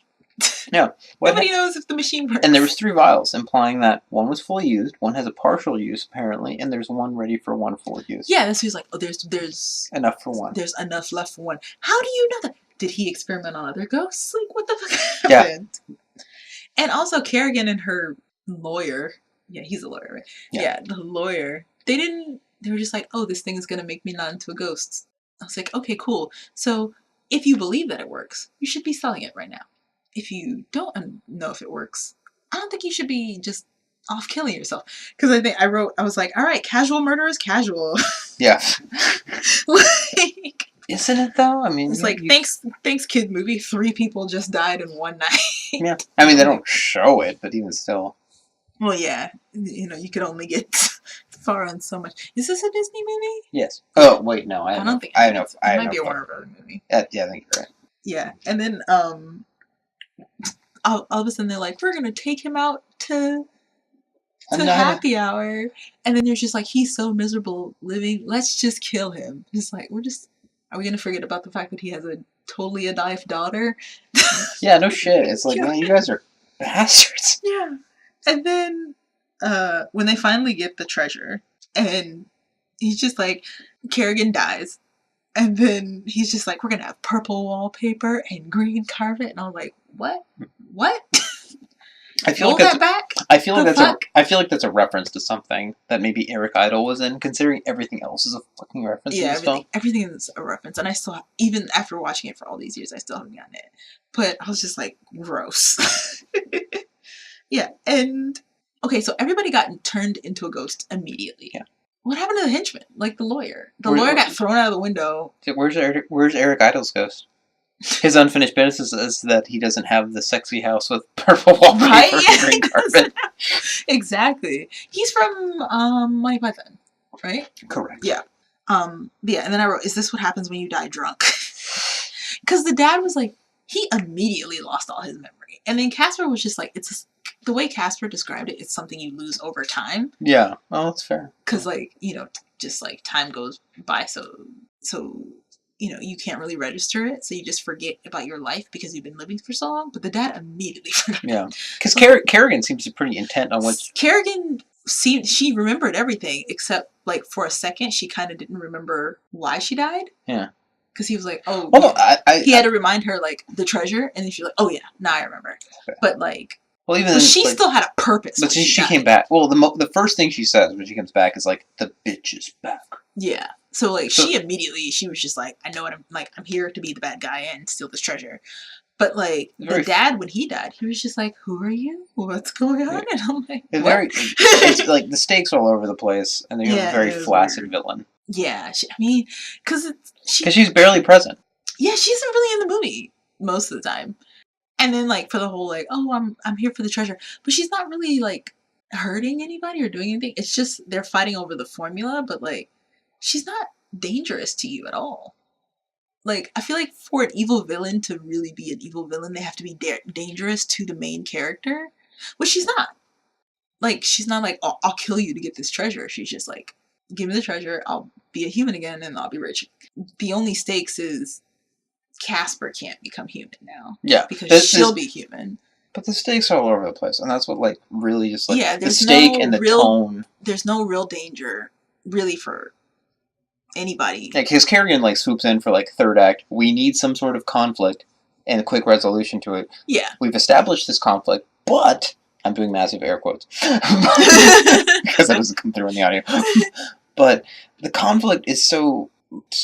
Yeah. Nobody knows if the machine works. And there was 3 vials, implying that one was fully used, one has a partial use, apparently, and there's one ready for one full use. Yeah, that's who's like, oh, there's enough for one. There's enough left for one. How do you know that? Did he experiment on other ghosts? Like, what the fuck happened? Yeah. And also, Kerrigan and her lawyer. Yeah, he's a lawyer, right? Yeah. Yeah, the lawyer. They were just like, oh, this thing is going to make me not into a ghost. I was like, okay, cool. So if you believe that it works, you should be selling it right now. If you don't know if it works, I don't think you should be just off killing yourself. Because I was like, all right, casual murder is casual. Yeah. Like, isn't it though? I mean, it's like, thanks, kid movie. 3 people just died in one night. Yeah. I mean, they don't show it, but even still. Well, yeah. You could only get far on so much. Is this a Disney movie? Yes. Oh, wait, no. I don't think I have no. It might be a Warner Brothers movie. Yeah, I think you're right. Yeah, and then all of a sudden they're like, we're gonna take him out to happy hour, and then they're just like, he's so miserable living, let's just kill him. It's like, are we gonna forget about the fact that he has a totally alive daughter? Yeah, no shit. It's like, man, you guys are bastards. Yeah. And then when they finally get the treasure, and he's just like, Kerrigan dies, and then he's just like, we're gonna have purple wallpaper and green carpet, and I was like, what? I feel like that's a reference to something that maybe Eric Idle was in, considering everything else is a fucking reference in this film. Everything is a reference, and I still, even after watching it for all these years, I still haven't gotten it. But I was just like, gross. Yeah, and okay, so everybody got turned into a ghost immediately. Yeah. What happened to the henchman? Like the lawyer. The lawyer got thrown out of the window. Where's Eric Idle's ghost? His unfinished business is that he doesn't have the sexy house with purple wallpaper and green carpet. Exactly. He's from Monty Python, right? Correct. Yeah. Yeah, and then I wrote, is this what happens when you die drunk? Because the dad was like, he immediately lost all his memory. And then Casper was just like, the way Casper described it, it's something you lose over time. Yeah. Oh, that's fair. Because, just like time goes by, so you can't really register it, so you just forget about your life because you've been living for so long. But the dad immediately forgot. Yeah, because Kerrigan seems to be pretty intent on what... Kerrigan she remembered everything, except, like, for a second, she kind of didn't remember why she died. Yeah. Because he was like, oh, well, no, he had to remind her, like, the treasure, and then she's like, oh, yeah, now I remember. Okay. But, like... Well, even then, she still had a purpose. But she came back. Well, the first thing she says when she comes back is, like, the bitch is back. Yeah. So she was just like, I know what I'm here to be the bad guy and steal this treasure. But, like, the dad, when he died, he was just like, who are you? What's going on? And I'm like, what? It's like, the stakes are all over the place, and they have a very flaccid villain. Yeah. Because she's barely present. Yeah, she's not really in the movie most of the time. And then, like, for the whole, like, oh, I'm here for the treasure. But she's not really, like, hurting anybody or doing anything. It's just they're fighting over the formula, but, like, she's not dangerous to you at all. Like, I feel like for an evil villain to really be an evil villain, they have to be dangerous to the main character, which she's not. Like, she's not like, oh, I'll kill you to get this treasure. She's just like, give me the treasure, I'll be a human again, and I'll be rich. The only stakes is Casper can't become human now. Yeah. Because she'll be human. But the stakes are all over the place, and that's what, like, really just, like, yeah, the stake and the tone. There's no real danger, really, for anybody. Yeah, because Kerrigan, like, swoops in for, like, third act. We need some sort of conflict and a quick resolution to it. Yeah. We've established this conflict, but... I'm doing massive air quotes. Because that doesn't come through in the audio. But the conflict is so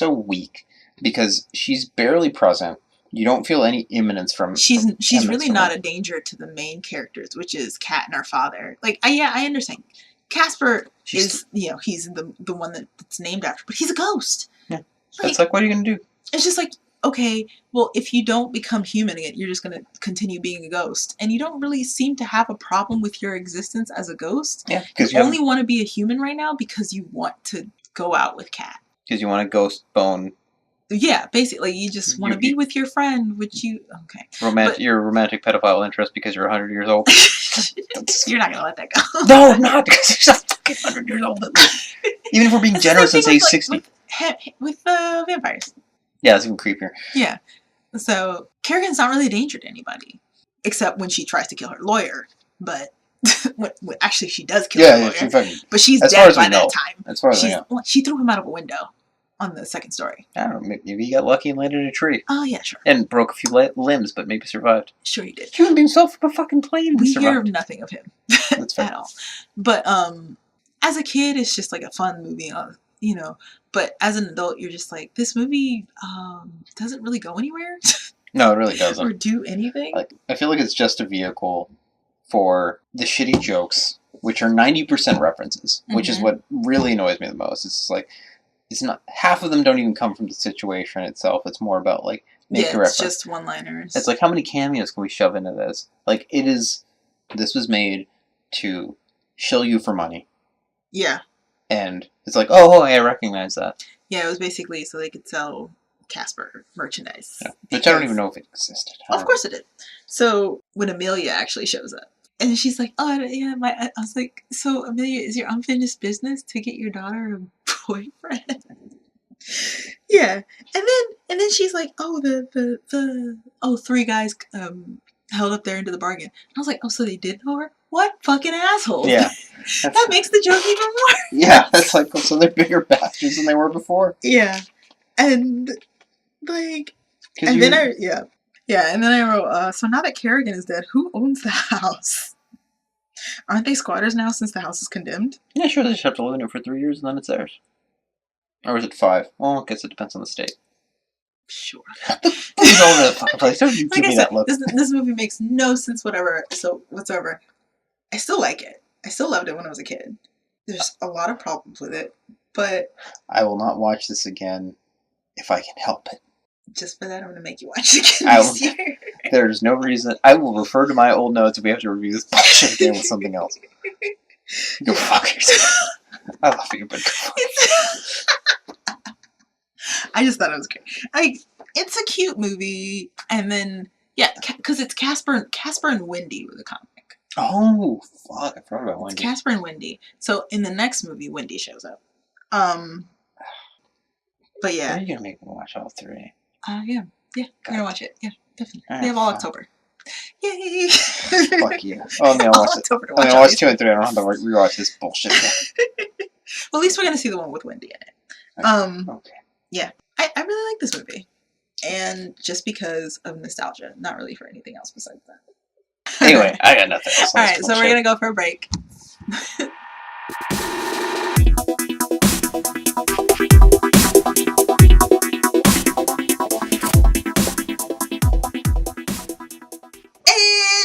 weak because she's barely present. You don't feel any imminence from... She's really not a danger to the main characters, which is Kat and her father. Like, I understand. Casper is, he's the one that's named after, but he's a ghost. Yeah. It's like, what are you going to do? It's just like, okay, well, if you don't become human again, you're just going to continue being a ghost. And you don't really seem to have a problem with your existence as a ghost. Yeah. You only want to be a human right now because you want to go out with Kat. Because you want a ghost bone. Yeah, basically, you just want to be with your friend, which you... Okay. You're a romantic pedophile interest because you're 100 years old. You're not going to let that go. No, I'm not, because you're fucking 100 years old. Even if we're being generous and say 60. With vampires. Yeah, it's even creepier. Yeah. So, Kerrigan's not really a danger to anybody. Except when she tries to kill her lawyer. But, actually, she does kill her lawyer. But she's dead by that time. As far as I know. She threw him out of a window on the second story. I don't know, maybe he got lucky and landed in a tree. Oh, yeah, sure. And broke a few limbs, but maybe survived. Sure he did. Human being himself from a fucking plane. We hear nothing of him. That's fair. At all. But as a kid, it's just like a fun movie, you know. But as an adult, you're just like, this movie doesn't really go anywhere. No, it really doesn't. Or do anything. Like, I feel like it's just a vehicle for the shitty jokes, which are 90% references, which is what really annoys me the most. It's like, it's not, half of them don't even come from the situation itself. It's more about, like, make a reference. It's just one-liners. It's like, how many cameos can we shove into this? Like, this was made to shill you for money. Yeah. And it's like, oh, I recognize that. Yeah, it was basically so they could sell Casper merchandise. Yeah. Which I don't even know if it existed. Of course it did. So when Amelia actually shows up, and she's like, oh, yeah, I was like, so Amelia, is your unfinished business to get your daughter a boyfriend? Yeah. And then she's like, oh, the 3 guys held up there into the bargain. And I was like, oh, so they did know her? What fucking assholes. Yeah. That makes the joke even worse. Yeah, that's like, so they're bigger bastards than they were before. Yeah. And, like, and then I wrote, so now that Kerrigan is dead, who owns the house? Aren't they squatters now since the house is condemned? Yeah, sure, they just have to live in it for 3 years and then it's theirs. Or is it 5? Well, I guess it depends on the state. Sure. Please all over the fucking place. Don't you give me that look. This movie makes no sense whatsoever. I still like it. I still loved it when I was a kid. There's a lot of problems with it, but I will not watch this again if I can help it. Just for that, I'm going to make you watch it again this year. There's no reason. I will refer to my old notes if we have to review this bullshit again with something else. Go fuck yourself. I love you, but go fuck yourself. I just thought it was great. It's a cute movie, and then, yeah, because it's Casper and Wendy were the comic. Oh, fuck, I forgot about Wendy. It's Casper and Wendy. So, in the next movie, Wendy shows up. But yeah. Are you going to make me watch all 3? Yeah, I'm going to watch it. Yeah, definitely. Right, we have all October. Yay! Fuck you. Oh, no, I'll watch 2 and 3. I don't have to rewatch this bullshit again. Well, at least we're going to see the one with Wendy in it. Okay. Yeah, I really like this movie. And just because of nostalgia, not really for anything else besides that. Anyway, I got nothing else. Alright, so we're going to go for a break.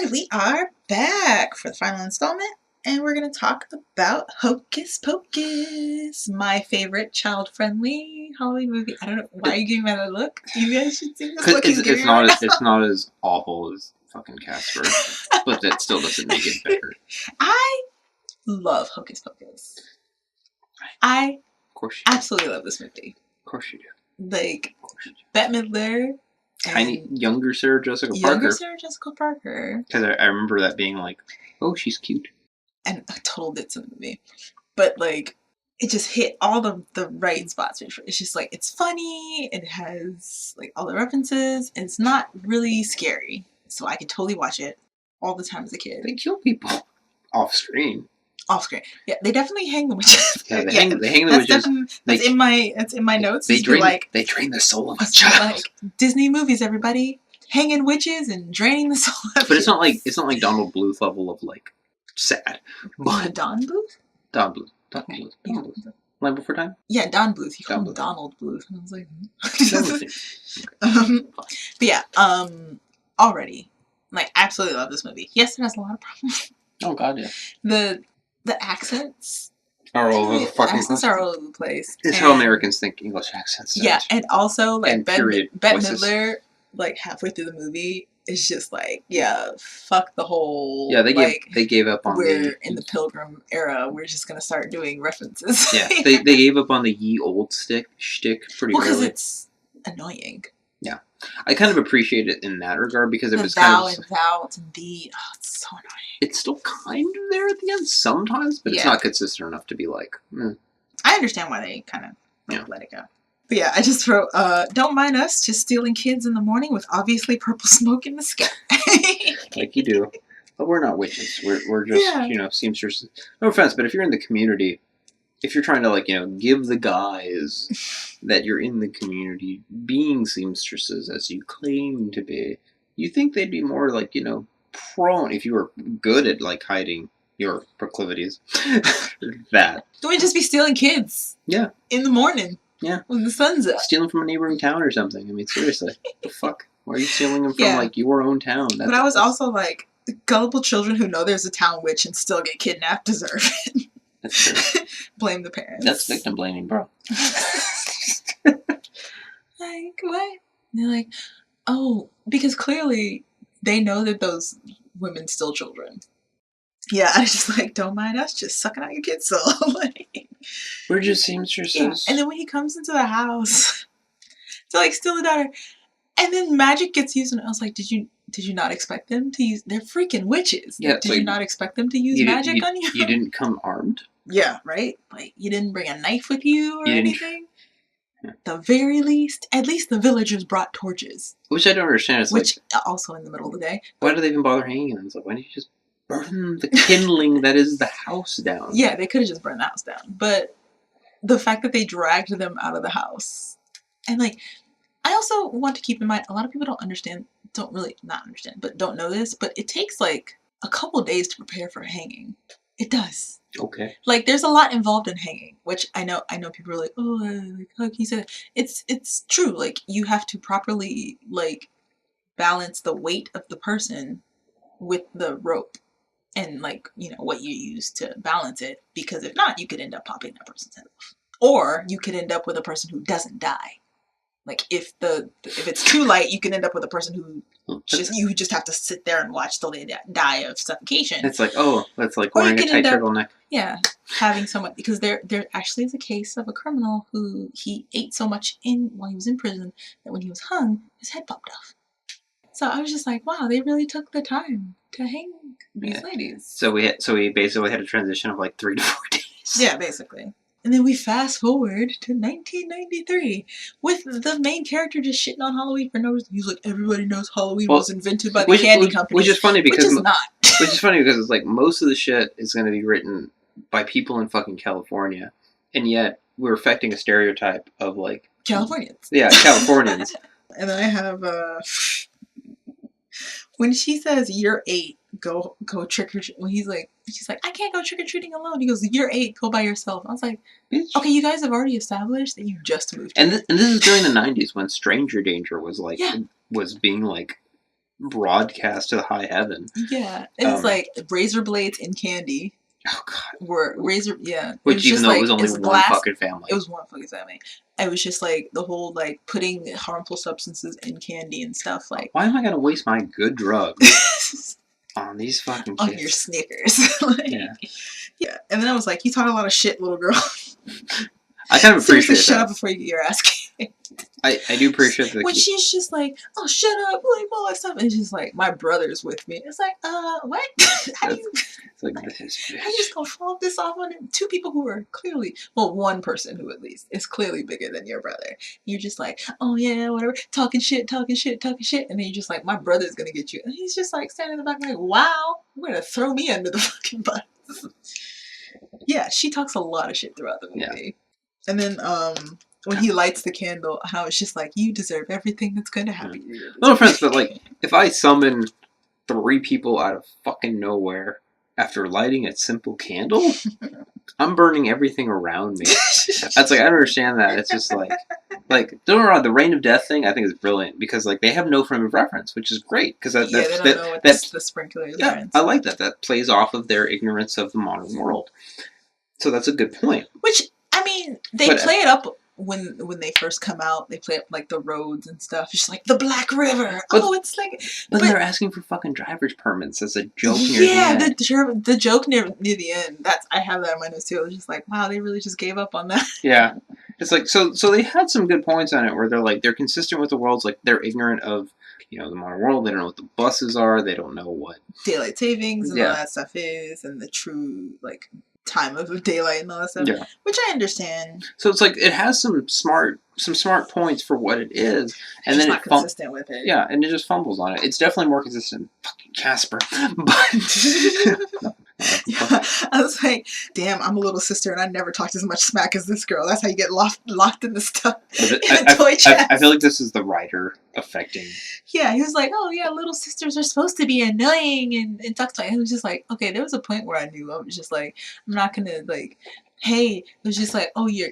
And we are back for the final installment. And we're going to talk about Hocus Pocus, my favorite child-friendly Halloween movie. I don't know. Why are you giving me that look? You guys should see this look. It's not as awful as fucking Casper, but that still doesn't make it better. I love Hocus Pocus. I absolutely love this movie. Of course you do. Like, Bette Midler. Tiny, younger Sarah Jessica Parker. Younger Sarah Jessica Parker. Because I remember that being like, oh, she's cute. And total ditz in the movie. But, like, it just hit all the right spots. It's just, like, it's funny. It has, like, all the references. And it's not really scary. So I could totally watch it all the time as a kid. They kill people off screen. Off screen. Yeah, they definitely hang the witches. Yeah, they hang the witches. That's in my notes. They drain the soul of a child. Like Disney movies, everybody. Hanging witches and draining the soul of But it's not like Donald Bluth level of, like, sad. But Don Bluth? Don Bluth. Land Before Time? Yeah, Don Bluth. He called him Donald Bluth. And I was like, but yeah, already, like, absolutely love this movie. Yes, it has a lot of problems. Oh god, yeah. The accents are all over the fucking accents are all over the place. It's how Americans think English accents. Yeah, and also like Bette voices. Midler, like halfway through the movie, is just like, yeah, fuck the whole. Yeah, they gave up on. We're in the Pilgrim era. We're just gonna start doing references. Yeah, they gave up on the ye old shtick pretty early. Because it's annoying. Yeah, I kind of appreciate it in that regard because it was thou and thou and thee. Oh, it's so annoying. It's still kind of there at the end sometimes, but it's not consistent enough to be like. I understand why they kind of let it go. But yeah, I just wrote, don't mind us just stealing kids in the morning with obviously purple smoke in the sky. Like you do. But we're not witches. We're just, seamsters. No offense, but if you're in the community if you're trying to, like, give the guys that you're in the community being seamstresses as you claim to be, you think they'd be more, like, prone, if you were good at, like, hiding your proclivities, that. Don't we just be stealing kids? Yeah. In the morning. Yeah. When the sun's up. Stealing from a neighboring town or something. I mean, seriously. What the fuck? Why are you stealing them from, like, your own town? But I was also, like, gullible children who know there's a town witch and still get kidnapped deserve it. That's true. Blame the parents. That's victim blaming, bro. Like, what? And they're like, oh, because clearly they know that those women steal children. Yeah, I was just like, don't mind us, just sucking out your kids' soul. Like, we're just seamstresses. Yeah. And then when he comes into the house to, like, steal the daughter, and then magic gets used, and I was like, did you not expect them to use? They're freaking witches. Yeah, did you not expect them to use magic on you? You didn't come armed. Yeah, right. Like, you didn't bring a knife with you or anything. Yeah. The very least, at least the villagers brought torches, which I don't understand. It's which also in the middle of the day. Why do they even bother hanging them? It's like, why don't you just burn the kindling that is the house down? Yeah, they could have just burned the house down. But the fact that they dragged them out of the house, and, like, I also want to keep in mind, a lot of people don't know this, but it takes, like, a couple days to prepare for hanging. It does. Okay. Like, there's a lot involved in hanging, which I know people are like, oh, like, how can you say that? It's true. Like, you have to properly, like, balance the weight of the person with the rope and, like, what you use to balance it, because if not, you could end up popping that person's head off. Or you could end up with a person who doesn't die. Like, if it's too light, you can end up with a person who you just have to sit there and watch till they die of suffocation. It's like, that's like wearing a tight turtleneck. Yeah, having someone, because there actually is a case of a criminal who he ate so much while he was in prison that when he was hung, his head popped off. So I was just like, wow, they really took the time to hang these ladies. So we basically had a transition of, like, 3 to 4 days. Yeah, basically. And then we fast forward to 1993 with the main character just shitting on Halloween for no reason. He's like, everybody knows Halloween was invented by the candy company. Which is funny because... Which is not. Which is funny because it's like most of the shit is going to be written by people in fucking California. And yet we're affecting a stereotype of, like... Californians. Yeah, Californians. And then I have... when she says, you're 8, go trick or treat. When she's like, I can't go trick or treating alone. He goes, you're 8, go by yourself. I was like, bitch. Okay, you guys have already established that you just moved. And this is during the 90s when Stranger Danger was, like, was being, like, broadcast to the high heaven. Yeah, it was like razor blades and candy. Oh God, were razor? Yeah, which even though it was only one fucking family, it was one fucking family. It was just like the whole, like, putting harmful substances in candy and stuff. Like, why am I gonna waste my good drugs on these fucking kids? On your Snickers? Like, yeah. And then I was like, you talk a lot of shit, little girl. I kind of appreciate that. Shut up before you get your ass kicked. I do appreciate that. When she's just like, oh, shut up, like, all that stuff. And she's like, my brother's with me. It's like, what? How do you... It's like, this is bitch. How you just gonna flaunt this off on him? 2 people who are clearly... Well, one person who at least is clearly bigger than your brother. You're just like, oh, yeah, whatever. Talking shit. And then you're just like, my brother's gonna get you. And he's just like, standing in the back like, wow, you're gonna throw me under the fucking bus. Yeah, she talks a lot of shit throughout the movie. Yeah. And then, when he lights the candle, I was just like, you deserve everything that's going to happen to you. No offense, but, like, if I summon 3 people out of fucking nowhere after lighting a simple candle, I'm burning everything around me. That's like, I don't understand that. It's just like, don't get me wrong, the Rain of Death thing I think is brilliant because, like, they have no frame of reference, which is great because they don't know what the sprinklers are. I like that. That plays off of their ignorance of the modern world. So that's a good point. Which, I mean, they play it up. When they first come out, they play up, like, the roads and stuff. It's just like, the Black River. It's like... But they're asking for fucking driver's permits as a joke near the end. Yeah, the joke near the end. I have that in my notes, too. I was just like, wow, they really just gave up on that. Yeah. It's like, so they had some good points on it where they're like, they're consistent with the worlds. Like, they're ignorant of, the modern world. They don't know what the buses are. They don't know what... Daylight savings and all that stuff is. And the true, like... time of daylight and all that stuff, which I understand. So it's like it has some smart points for what it is, and it's then not consistent with it. Yeah, and it just fumbles on it. It's definitely more consistent than fucking Casper, but Yeah, I was like, damn, I'm a little sister and I never talked as much smack as this girl. That's how you get locked in the stuff in the toy chest. I feel like this is the writer affecting. Yeah, he was like, oh yeah, little sisters are supposed to be annoying and talk to. It was just like, okay, there was a point where I knew I was just like, I'm not gonna like. Hey, it was just like, oh, you're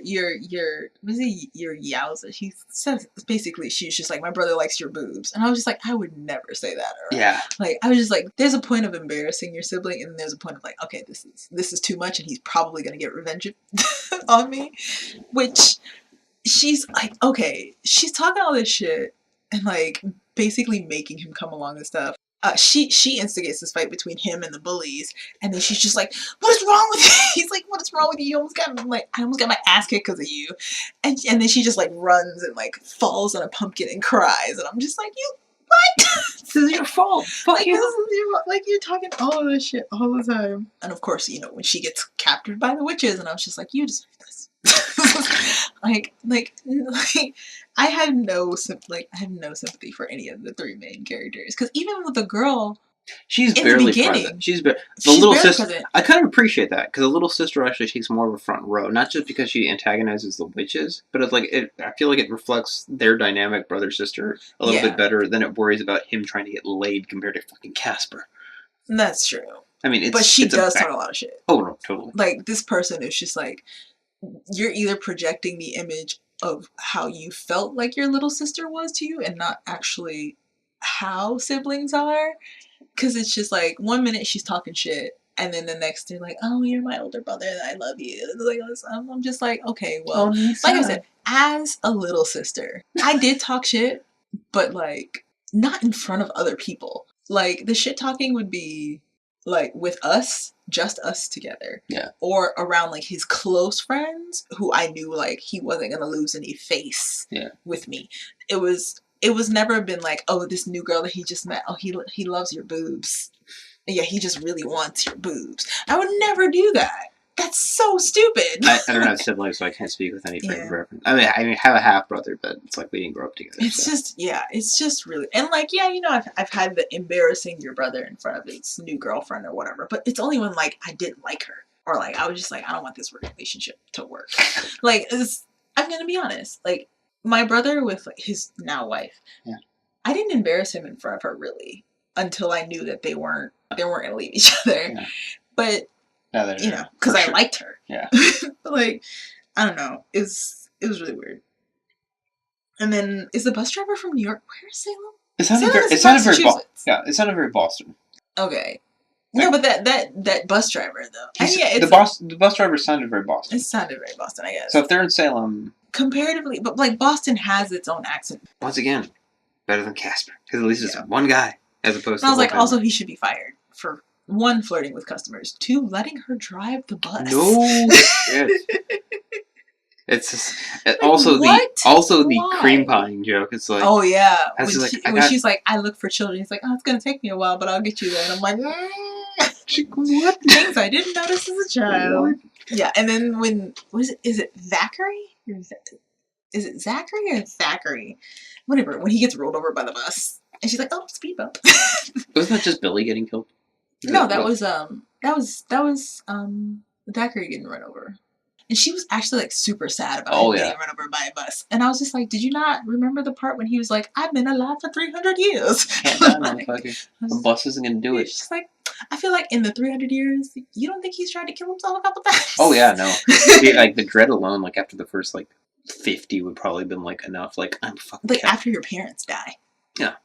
was it your yowza? He says basically she's just like, my brother likes your boobs, and I was just like, I would never say that. Right? Yeah. Like I was just like, there's a point of embarrassing your sibling, and there's a point of like, okay, this is too much, and he's probably gonna get revenge on me, which she's like, okay, she's talking all this shit and like basically making him come along and stuff. She instigates this fight between him and the bullies, and then she's just like, "What is wrong with you?" He's like, "What is wrong with you? You almost got I almost got my ass kicked because of you," and then she just like runs and like falls on a pumpkin and cries, and I'm just like, "You what? This is your fault. Fuck like, you." this is your, like you're talking all of this shit all the time." And of course, you know when she gets captured by the witches, and I was just like, "You deserve this." like I have no sympathy for any of the three main characters because even with the girl, she's in barely the beginning, present. She's the she's little barely sister. present. I kind of appreciate that because the little sister actually takes more of a front row, not just because she antagonizes the witches, but it's like I feel like it reflects their dynamic brother sister a little bit better than it worries about him trying to get laid compared to fucking Casper. That's true. I mean, but she does talk a lot of shit. Oh no, totally. Like this person is just like, you're either projecting the image of how you felt like your little sister was to you and not actually how siblings are. Because it's just like 1 minute she's talking shit and then the next they're like, oh, you're my older brother and I love you. Like, I'm just like, okay, well, like I said, as a little sister, I did talk shit, but like not in front of other people. Like the shit talking would be like with us, just us together. Yeah. Or around like his close friends who I knew like he wasn't gonna lose any face with me. It was never been like, oh, this new girl that he just met, oh, he loves your boobs. Yeah, he just really wants your boobs. I would never do that. That's so stupid. I don't have siblings, so I can't speak with any frame of reference. I mean, I have a half brother, but it's like we didn't grow up together. It's just really, and like, yeah, you know, I've had the embarrassing your brother in front of his new girlfriend or whatever, but it's only when like I didn't like her or like I was just like, I don't want this relationship to work. Like, I'm gonna be honest, like my brother with like, his now wife, I didn't embarrass him in front of her really until I knew that they weren't gonna leave each other, but. You know, because I liked her. Yeah. But like, I don't know. It was really weird. And then, is the bus driver from New York? Where's Salem? It sounded very Boston. Okay. No, but that bus driver though. The bus driver sounded very Boston. It sounded very Boston, I guess. So if they're in Salem, comparatively, but like Boston has its own accent. Once again, better than Casper because at least it's one guy as opposed to. I was like, also he should be fired for. 1, flirting with customers. 2, letting her drive the bus. No shit. It's just, also the cream pieing joke. It's like, oh yeah, when she's like, I look for children. He's like, oh, it's gonna take me a while, but I'll get you there. And I'm like, what things I didn't notice as a child. Yeah, and then is it Zachary? Is it Zachary or Thackeray? Whatever. When he gets rolled over by the bus, and she's like, oh, speed bump. Wasn't that just Billy getting killed? No, that was Thackeray getting run over. And she was actually like super sad about him getting run over by a bus. And I was just like, did you not remember the part when he was like, I've been alive for 300 years. Can't die, motherfucker. The bus isn't gonna do it. She's like, I feel like in the 300 years, you don't think he's tried to kill himself a couple times? Oh yeah, no. Like the dread alone, like after the first like 50 would probably been like enough. Like I'm fucking. Like after your parents die. Yeah.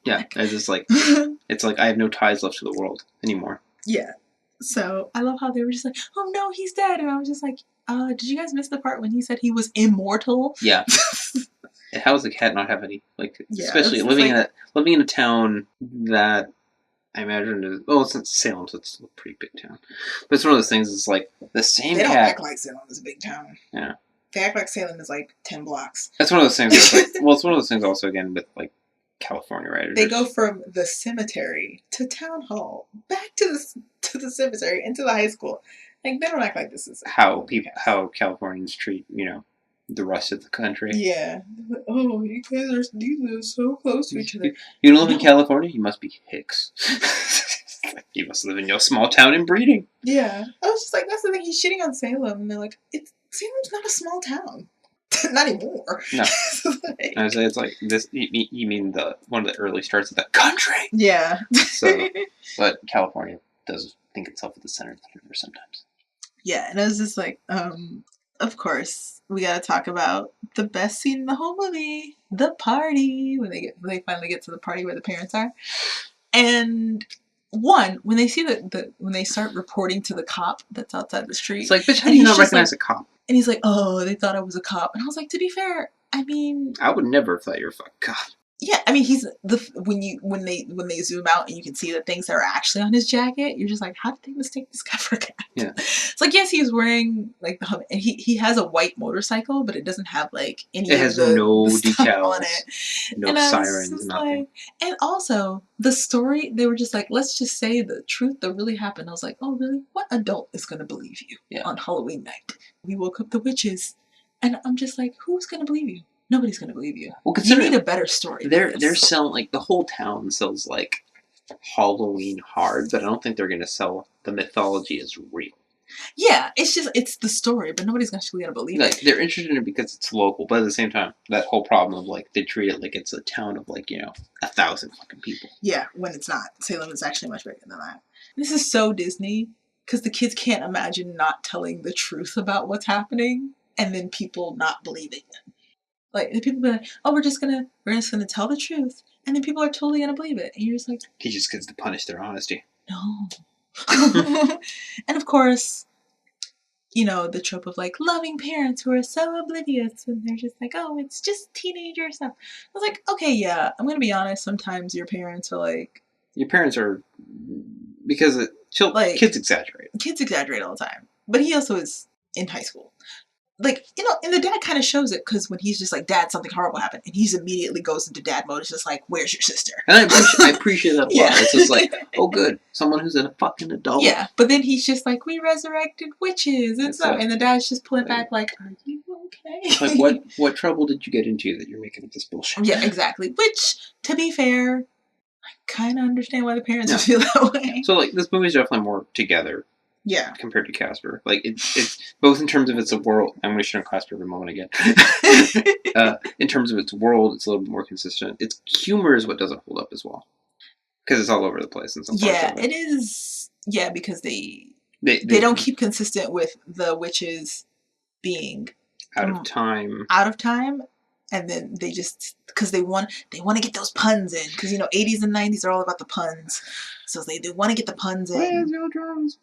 Yeah, it's just like it's like I have no ties left to the world anymore. Yeah. So I love how they were just like, oh no, he's dead, and I was just like, did you guys miss the part when he said he was immortal? Yeah. And how does a cat not have any especially living in a town that I imagine is it's not Salem, so it's a pretty big town. But it's one of those things. It's like the same. They cat. don't act like Salem is a big town. Yeah. They act like Salem is like 10 blocks. That's one of those things. It's one of those things also again with like. California, right? They go from the cemetery to town hall, back to the cemetery, into the high school. Like they don't act like this is how Californians treat the rest of the country. Yeah. Oh, you guys are so close to each other. You don't live in California? You must be Hicks. You must live in your small town and breeding. Yeah. I was just like, that's the thing. He's shitting on Salem. And they're like, Salem's not a small town. Not anymore. No. Like, I say it's like this. You mean one of the early starts of the country? Yeah. So, but California does think itself at the center of the universe sometimes. Yeah, and I was just like, of course, we gotta talk about the best scene in the whole movie, the party, when they finally get to the party where the parents are. And when they see when they start reporting to the cop that's outside the street. It's like, bitch, how do you not recognize a cop? And he's like, oh, they thought I was a cop. And I was like, to be fair, I mean, I would never have thought you were a fucking cop. Yeah, I mean, when they zoom out and you can see the things that are actually on his jacket, you're just like, how did they mistake this guy for a cop? Yeah. It's like, yes, he was wearing like the and he has a white motorcycle, but it doesn't have like any. It has of no the stuff decals, on it, no and sirens, nothing. Like, and also the story, they were just like, let's just say the truth that really happened. I was like, oh really? What adult is going to believe you on Halloween night? We woke up the witches, and I'm just like, who's going to believe you? Nobody's going to believe you. Well, you need a better story. They're selling, like, the whole town sells, like, Halloween hard, but I don't think they're going to sell the mythology as real. Yeah, it's the story, but nobody's actually going to believe it. They're interested in it because it's local, but at the same time, that whole problem of, like, they treat it like it's a town of, like, 1,000 fucking people. Yeah, when it's not. Salem is actually much bigger than that. This is so Disney, because the kids can't imagine not telling the truth about what's happening, and then people not believing them. Like, the people be like, oh, we're just gonna tell the truth, and then people are totally gonna believe it, and you're just like, He just gets to punish their honesty. No. And of course, the trope of like loving parents who are so oblivious, and they're just like, oh, it's just teenager stuff. I was like, okay, yeah, I'm gonna be honest. Sometimes your parents are like, your parents are, because kids exaggerate. Kids exaggerate all the time, but he also is in high school. Like, and the dad kind of shows it, because when he's just like, Dad, something horrible happened, and he's immediately goes into dad mode. It's just like, where's your sister? And I appreciate that a lot. Yeah. It's just like, oh, good. Someone who's a fucking adult. Yeah, but then he's just like, we resurrected witches and stuff. And the dad's just pulling back like, are you okay? Like, what trouble did you get into that you're making up this bullshit? Yeah, exactly. Which, to be fair, I kind of understand why the parents would feel that way. So, like, this movie's definitely more together. Yeah. Compared to Casper. Like, it's both in terms of its world. I'm going to shit on Casper for a moment again. In terms of its world, it's a little bit more consistent. Its humor is what doesn't hold up as well. Because it's all over the place in some parts of it. It is. Yeah, because they don't keep consistent with the witches being out of time. And then they just, because they want to get those puns in. Because, 80s and 90s are all about the puns. So they want to get the puns in. Where's your drums?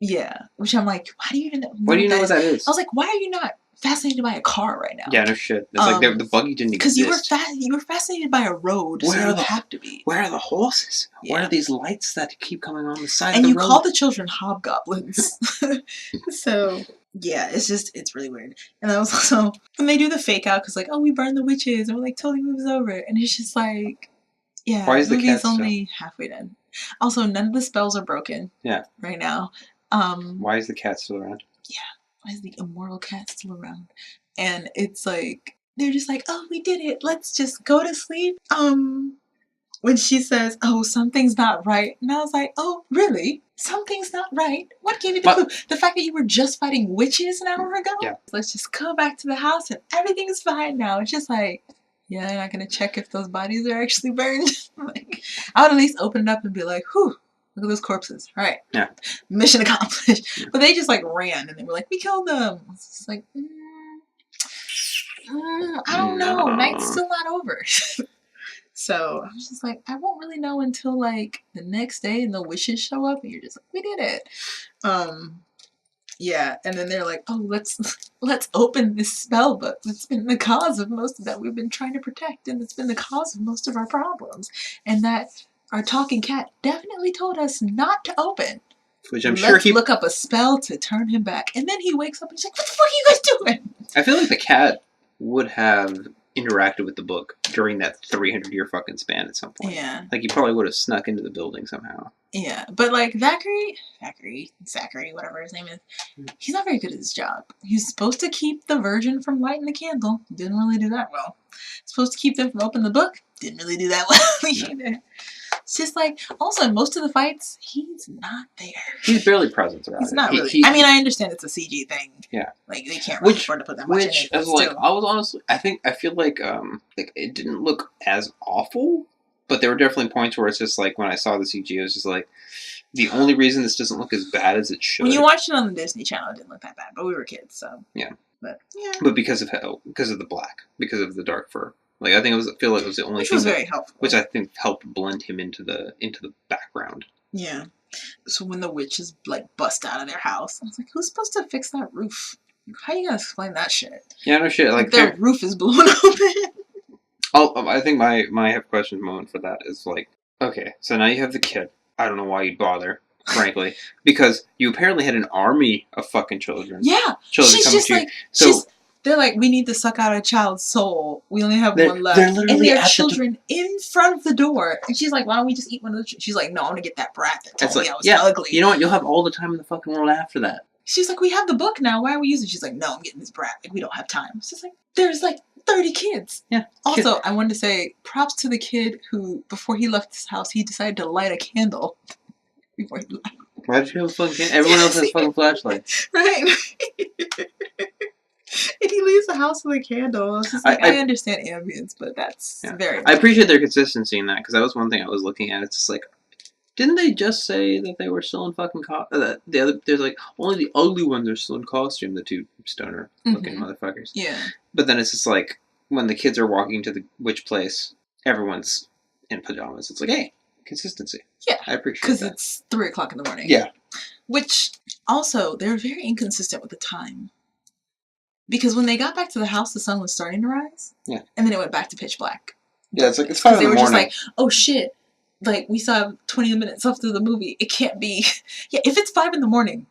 Yeah, which I'm like, why do you even know? Why do you know what that is? I was like, why are you not fascinated by a car right now? Yeah, no shit. It's like the buggy didn't exist. Because you were fascinated by a road, so you have to be. Where are the horses? Yeah. Where are these lights that keep coming on the side of the road? And you call the children hobgoblins. So, yeah, it's really weird. And I was also, when they do the fake out, because like, oh, we burned the witches, and we're like, totally moves over. And it's just like, yeah, why is the movie's only halfway done. Also, none of the spells are broken. Yeah. Right now. Why is the cat still around? Yeah. Why is the immortal cat still around? And it's like, they're just like, oh, we did it. Let's just go to sleep. When she says, oh, something's not right. And I was like, oh, really? Something's not right? What gave you the clue? The fact that you were just fighting witches an hour ago? Yeah. Let's just go back to the house and everything's fine now. It's just like, yeah, they're not going to check if those bodies are actually burned. Like, I would at least open it up and be like, whew. Look at those corpses. All right. Yeah. Mission accomplished. Yeah. But they just like ran and they were like, we killed them. It's just like, I don't know. Night's still not over. So I was just like, I won't really know until like the next day and the wishes show up and you're just like, we did it. Yeah. And then they're like, oh, let's open this spell book. It's been the cause of most of that we've been trying to protect, and it's been the cause of most of our problems. And that our talking cat definitely told us not to open. Which I'm sure Let's look up a spell to turn him back. And then he wakes up and he's like, what the fuck are you guys doing? I feel like the cat would have interacted with the book during that 300-year fucking span at some point. Yeah. Like, he probably would have snuck into the building somehow. Yeah. But, like, Zachary, whatever his name is, he's not very good at his job. He's supposed to keep the virgin from lighting the candle. Didn't really do that well. Supposed to keep them from opening the book. Didn't really do that well either. It's just like, also in most of the fights, he's not there. He's barely present throughout. He's not really. I mean, I understand it's a CG thing. Yeah. Like they can't really afford to put that much in it. Which is like, I was honestly, I feel like it didn't look as awful, but there were definitely points where it's just like when I saw the CG, it was just like the only reason this doesn't look as bad as it should. When you watched it on the Disney Channel, it didn't look that bad, but we were kids, so yeah. But yeah. But because of the black, because of the dark fur. Like I feel like it was the only which thing was very helpful. Which I think helped blend him into the background. Yeah. So when the witches like bust out of their house, I was like, who's supposed to fix that roof? How are you gonna explain that shit? Yeah, no shit. Like their roof is blown open. I think my have questions moment for that is like, okay, so now you have the kid. I don't know why you'd bother, frankly, because you apparently had an army of fucking children. Yeah. Children she's just like, they're like, we need to suck out a child's soul. We only have one left. And there are children in front of the door. And she's like, why don't we just eat one of the She's like, no, I'm going to get that brat that told me I was ugly. You know what? You'll have all the time in the fucking world after that. She's like, we have the book now. Why are we using it? She's like, no, I'm getting this brat. Like, we don't have time. It's just like, there's like 30 kids. Yeah. Also, I wanted to say props to the kid who, before he left his house, he decided to light a candle before he left. Why did you have a fucking candle? Everyone else has fucking flashlights. Right. And he leaves the house with a candle. I was just like, I understand ambience, but that's very... I appreciate their consistency in that, because that was one thing I was looking at. It's just like, didn't they just say that they were still in fucking there's like, only the ugly ones are still in costume, the two stoner-looking motherfuckers. Yeah. But then it's just like, when the kids are walking to the witch place, everyone's in pajamas. It's like, hey, consistency. Yeah. I appreciate that. Because it's 3 o'clock in the morning. Yeah. Which, also, they're very inconsistent with the time. Because when they got back to the house, the sun was starting to rise. Yeah. And then it went back to pitch black. Yeah, it's like, it's 5 in the morning. They were just like, oh shit. Like, we still have 20 minutes left of the movie. It can't be. Yeah, if it's 5 in the morning,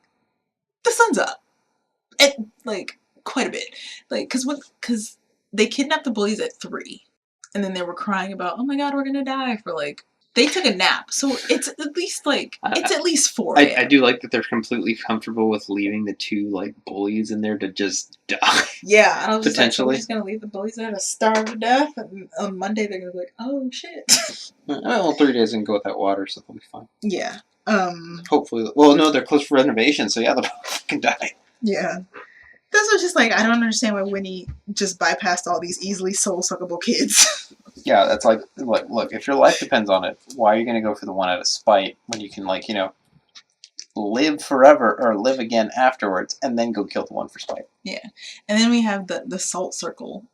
the sun's up. And, like, quite a bit. Like, because they kidnapped the bullies at 3. And then they were crying about, oh my god, we're gonna die for, like, they took a nap, so it's at least it's at least 4 a.m. I do like that they're completely comfortable with leaving the 2 like bullies in there to just die. Yeah, and I was potentially just like, we're just gonna leave the bullies there to starve to death, and on Monday they're gonna be like, oh shit. Well, 3 days didn't go without water, so they'll be fine. Yeah. Hopefully, well, no, they're close for renovation, so yeah, they'll fucking die. Yeah. This was just like, I don't understand why Winnie just bypassed all these easily soul-suckable kids. Yeah, that's like, look, if your life depends on it, why are you going to go for the one out of spite when you can, like, you know, live forever or live again afterwards and then go kill the one for spite? Yeah. And then we have the salt circle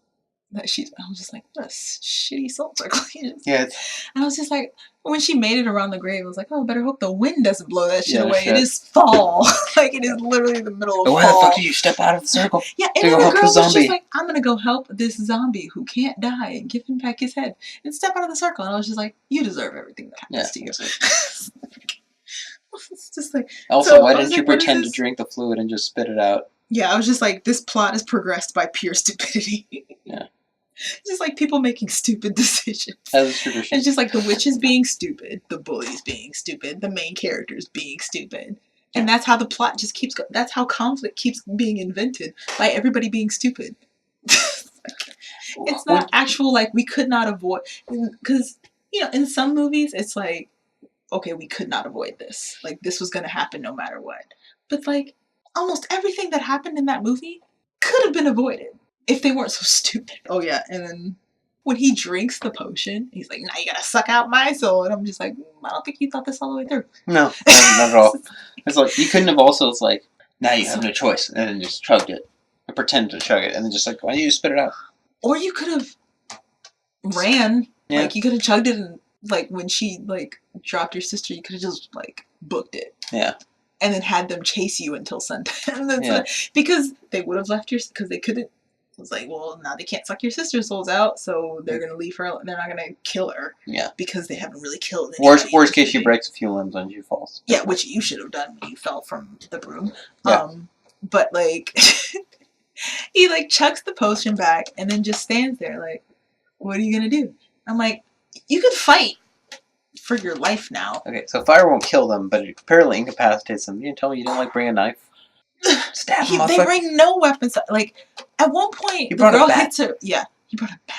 that I was just like, what a shitty salt circle. Yeah. And I was just like, when she made it around the grave, I was like, oh, better hope the wind doesn't blow that shit away. Shit. It is fall. Like, it is literally the middle of fall. Why the fuck do you step out of the circle? Yeah, and then the girl was just like, I'm going to go help this zombie who can't die and give him back his head and step out of the circle. And I was just like, you deserve everything that happens to you. It's just like... Also, why didn't you pretend to drink the fluid and just spit it out? Yeah, I was just like, this plot is progressed by pure stupidity. Yeah. Just like people making stupid decisions. As tradition. It's just like the witches being stupid, the bullies being stupid, the main characters being stupid. And that's how the plot just keeps going. That's how conflict keeps being invented, by everybody being stupid. It's not actual, like, we could not avoid. Because, you know, in some movies, it's like, okay, we could not avoid this. Like, this was going to happen no matter what. But, like, almost everything that happened in that movie could have been avoided if they weren't so stupid. Oh, yeah. And then when he drinks the potion, he's like, now you gotta suck out my soul. And I'm just like, I don't think you thought this all the way through. No, not at all. It's like, you couldn't have also, it's like, now you have no choice. And then just chugged it. Or pretend to chug it. And then just like, why don't you just spit it out? Or you could have ran. Yeah. Like, you could have chugged it and, like, when she, like, dropped your sister, you could have just, like, booked it. Yeah. And then had them chase you until sundown. Yeah. Because they would have left because they couldn't. It was like, well, now they can't suck your sister's souls out, so they're going to leave her. They're not going to kill her. Yeah. Because they haven't really killed anybody. Worst case, she breaks a few limbs and she falls. Yeah, which you should have done when you fell from the broom. Yeah. But, like, he, like, chucks the potion back and then just stands there, like, what are you going to do? I'm like, you could fight for your life now. Okay, so fire won't kill them, but it apparently incapacitates them. You didn't tell me you didn't, like, bring a knife? Stab him. They bring no weapons. Like, at one point, the girl hits her. Yeah, he brought a bat.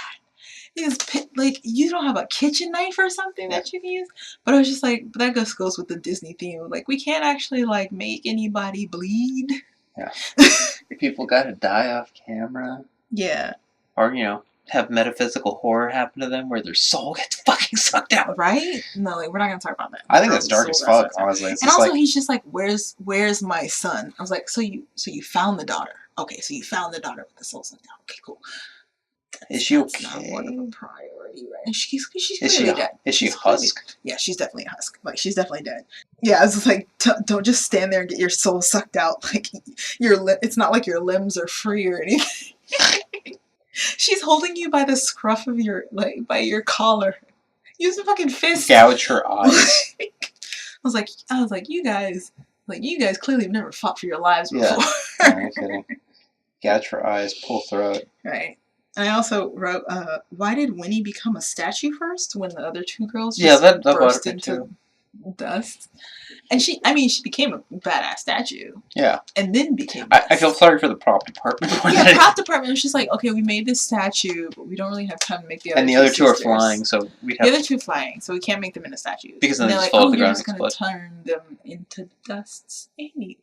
Because, like, you don't have a kitchen knife or something that you can use. But I was just like, but that just goes with the Disney theme. Like, we can't actually, like, make anybody bleed. Yeah. People gotta die off camera. Yeah. Or, have metaphysical horror happen to them where their soul gets fucking sucked out. Right? No, like, we're not gonna talk about that. I think that's dark as fuck, honestly. And also, he's just like, where's my son? I was like, so you found the daughter. Okay, so you found the daughter with the soul sucked out. Okay, cool. Is she okay? That's not one of a priority, right? And she's is she dead. Is she a husk? Yeah, she's definitely a husk. Like, she's definitely dead. Yeah, I was just like, don't just stand there and get your soul sucked out. Like, it's not like your limbs are free or anything. She's holding you by the scruff of by your collar. Use a fucking fist. Gouge her eyes. I was like, you guys clearly have never fought for your lives before. Yeah, no kidding. Gouge her eyes, pull throat. Right. And I also wrote, why did Winnie become a statue first when the other two girls just burst into dust? And she became a badass statue. Yeah. And then became I feel sorry for the prop department. Yeah, prop department was just like, okay, we made this statue, but we don't really have time to make the other two. And the other two sisters. are flying, so the other two are flying, so we can't make them into statues. Because then they're they like, just fall to the you're ground just and going to explode. turn them into dusts anyway.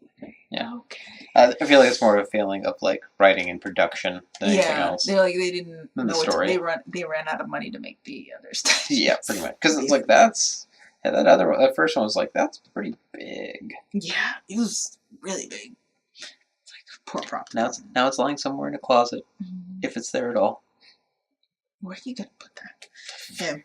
Yeah. Okay. I feel like it's more of a feeling of like writing and production than anything else. They're like, they didn't know the story. They ran out of money to make the other statues. Yeah, pretty much. Because it's like that first one was like, that's pretty big. Yeah, it was really big. It's like, poor prop. Now it's lying somewhere in a closet, if it's there at all. Where are you gonna put that? Yeah. And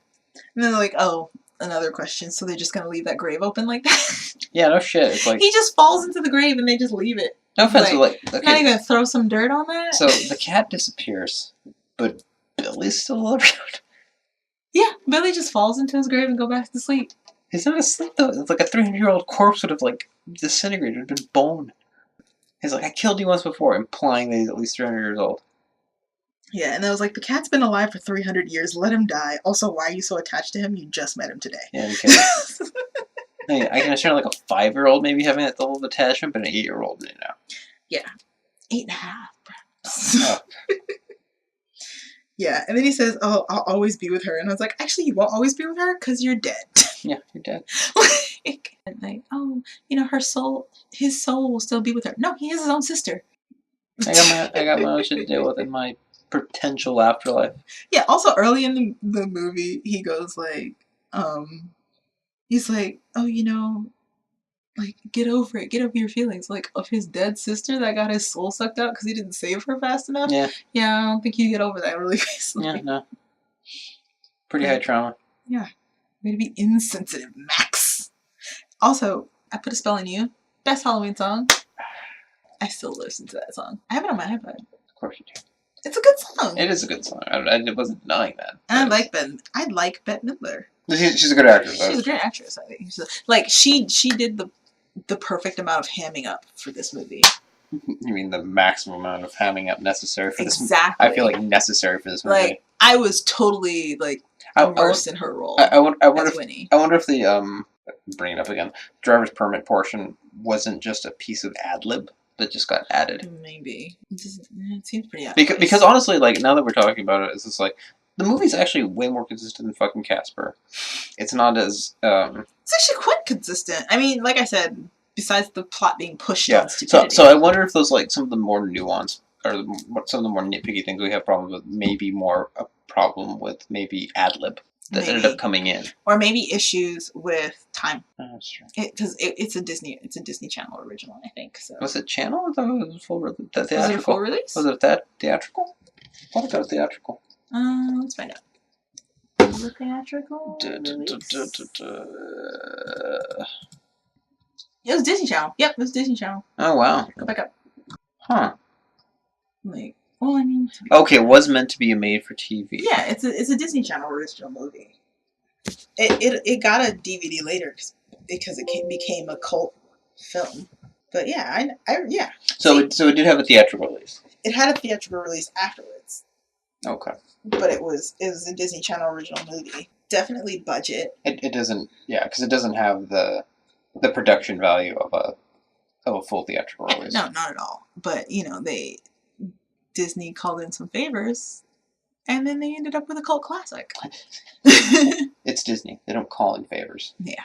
then they're like, oh, another question. So they're just gonna leave that grave open like that? Yeah, no shit. It's like he just falls into the grave and they just leave it. No offense, but like, okay. Not even gonna throw some dirt on that? So the cat disappears, but Billy's still around. Yeah, Billy just falls into his grave and go back to sleep. He's not asleep though. It's like a 300-year-old corpse would have like disintegrated, been bone. He's like, I killed you once before, implying that he's at least 300 years old. Yeah, and I was like, the cat's been alive for 300 years. Let him die. Also, why are you so attached to him? You just met him today. Yeah, okay. I can understand like a 5-year-old maybe having that level of attachment, but an 8-year-old, Yeah. 8.5, perhaps. Yeah, and then he says, oh, I'll always be with her. And I was like, actually, you won't always be with her because you're dead. Yeah, you're dead. like, oh, his soul will still be with her. No, he has his own sister. I got my own shit to deal with in my potential afterlife. Yeah, also early in the movie, he goes like, he's like, oh, like, get over it. Get over your feelings. Like, of his dead sister that got his soul sucked out because he didn't save her fast enough. Yeah. Yeah, I don't think you get over that really fast. Yeah, no. Pretty high trauma. Yeah. Way to be insensitive, Max. Also, I Put a Spell on You. Best Halloween song. I still listen to that song. I have it on my iPod. Of course you do. It's a good song. It is a good song. I wasn't denying that. I like Bette Midler. She's a good actress. She's a great actress, I think. Like, she did the perfect amount of hamming up for this movie. You mean the maximum amount of hamming up necessary for this movie? Exactly. I feel like necessary for this movie. Like, I was totally, like, immersed in her role I wonder as Winnie. I wonder if the, bring it up again, driver's permit portion wasn't just a piece of ad-lib that just got added. Maybe. It seems pretty obvious. Because honestly, like, now that we're talking about it, it's just like, the movie's actually way more consistent than fucking Casper. It's not as, It's actually quite consistent. I mean, like I said, besides the plot being pushed on stupidity. So I wonder if those, like, some of the more nuanced, or some of the more nitpicky things we have problems with, maybe more a problem with maybe ad-lib that ended up coming in. Or maybe issues with time. Oh, that's true. Because it's a Disney Channel original, I think. So. Was it Channel? I thought it was full theatrical. Was it a full release? Was it that theatrical? I thought it was theatrical. Let's find out. Was it theatrical release? It was Disney Channel. Yep, it was Disney Channel. Oh, wow. Go back up. Huh. Like, well, I mean... Okay, it was meant to be a made-for-TV. Yeah, it's a Disney Channel original movie. It got a DVD later because it became a cult film. But yeah, yeah. So it did have a theatrical release. It had a theatrical release afterwards. Okay. But it was a Disney Channel original movie. Definitely budget. It doesn't, yeah, because it doesn't have the production value of a full theatrical release. No, not at all. But Disney called in some favors And then they ended up with a cult classic. It's Disney. They don't call in favors. Yeah.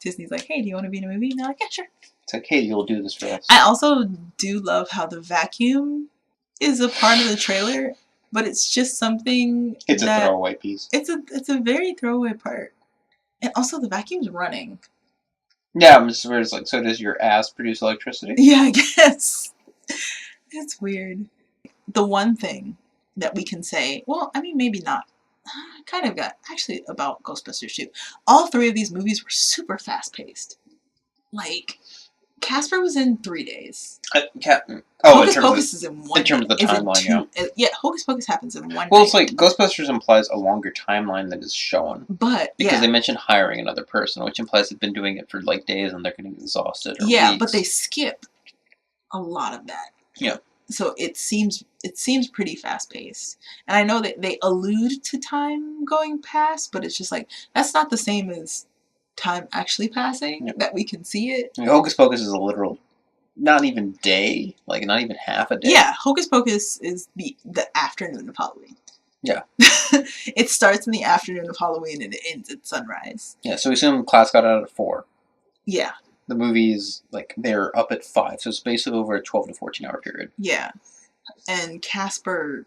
Disney's like, hey, do you want to be in a movie? And they're like, yeah, sure. It's like, hey, you'll do this for us. I also do love how the vacuum is a part of the trailer, but it's just something It's a throwaway piece. It's a very throwaway part. And also the vacuum's running. Yeah, I'm just it's like, so does your ass produce electricity? Yeah, I guess. It's weird. The one thing that we can say, well, I mean, maybe not. Kind of got, actually, about Ghostbusters too. All three of these movies were super fast-paced. Like, Casper was in 3 days. Hocus Pocus is in 1 day. In terms of the timeline, yeah. Yeah, Hocus Pocus happens in 1 day. Well, it's like, Ghostbusters implies a longer timeline than is shown. But, because they mentioned hiring another person, which implies they've been doing it for, like, days and they're getting exhausted or weeks. But they skip a lot of that. Yeah. So it seems pretty fast paced, and I know that they allude to time going past, but it's just like that's not the same as time actually passing. That we can see it. I mean, Hocus Pocus is a literal, not even day, like not even half a day. Yeah, Hocus Pocus is the afternoon of Halloween. Yeah. It starts in the afternoon of Halloween and it ends at sunrise. Yeah, so we assume class got out at 4. Yeah. The movie's, like, they're up at 5, so it's basically over a 12 to 14 hour period. Yeah. And Casper,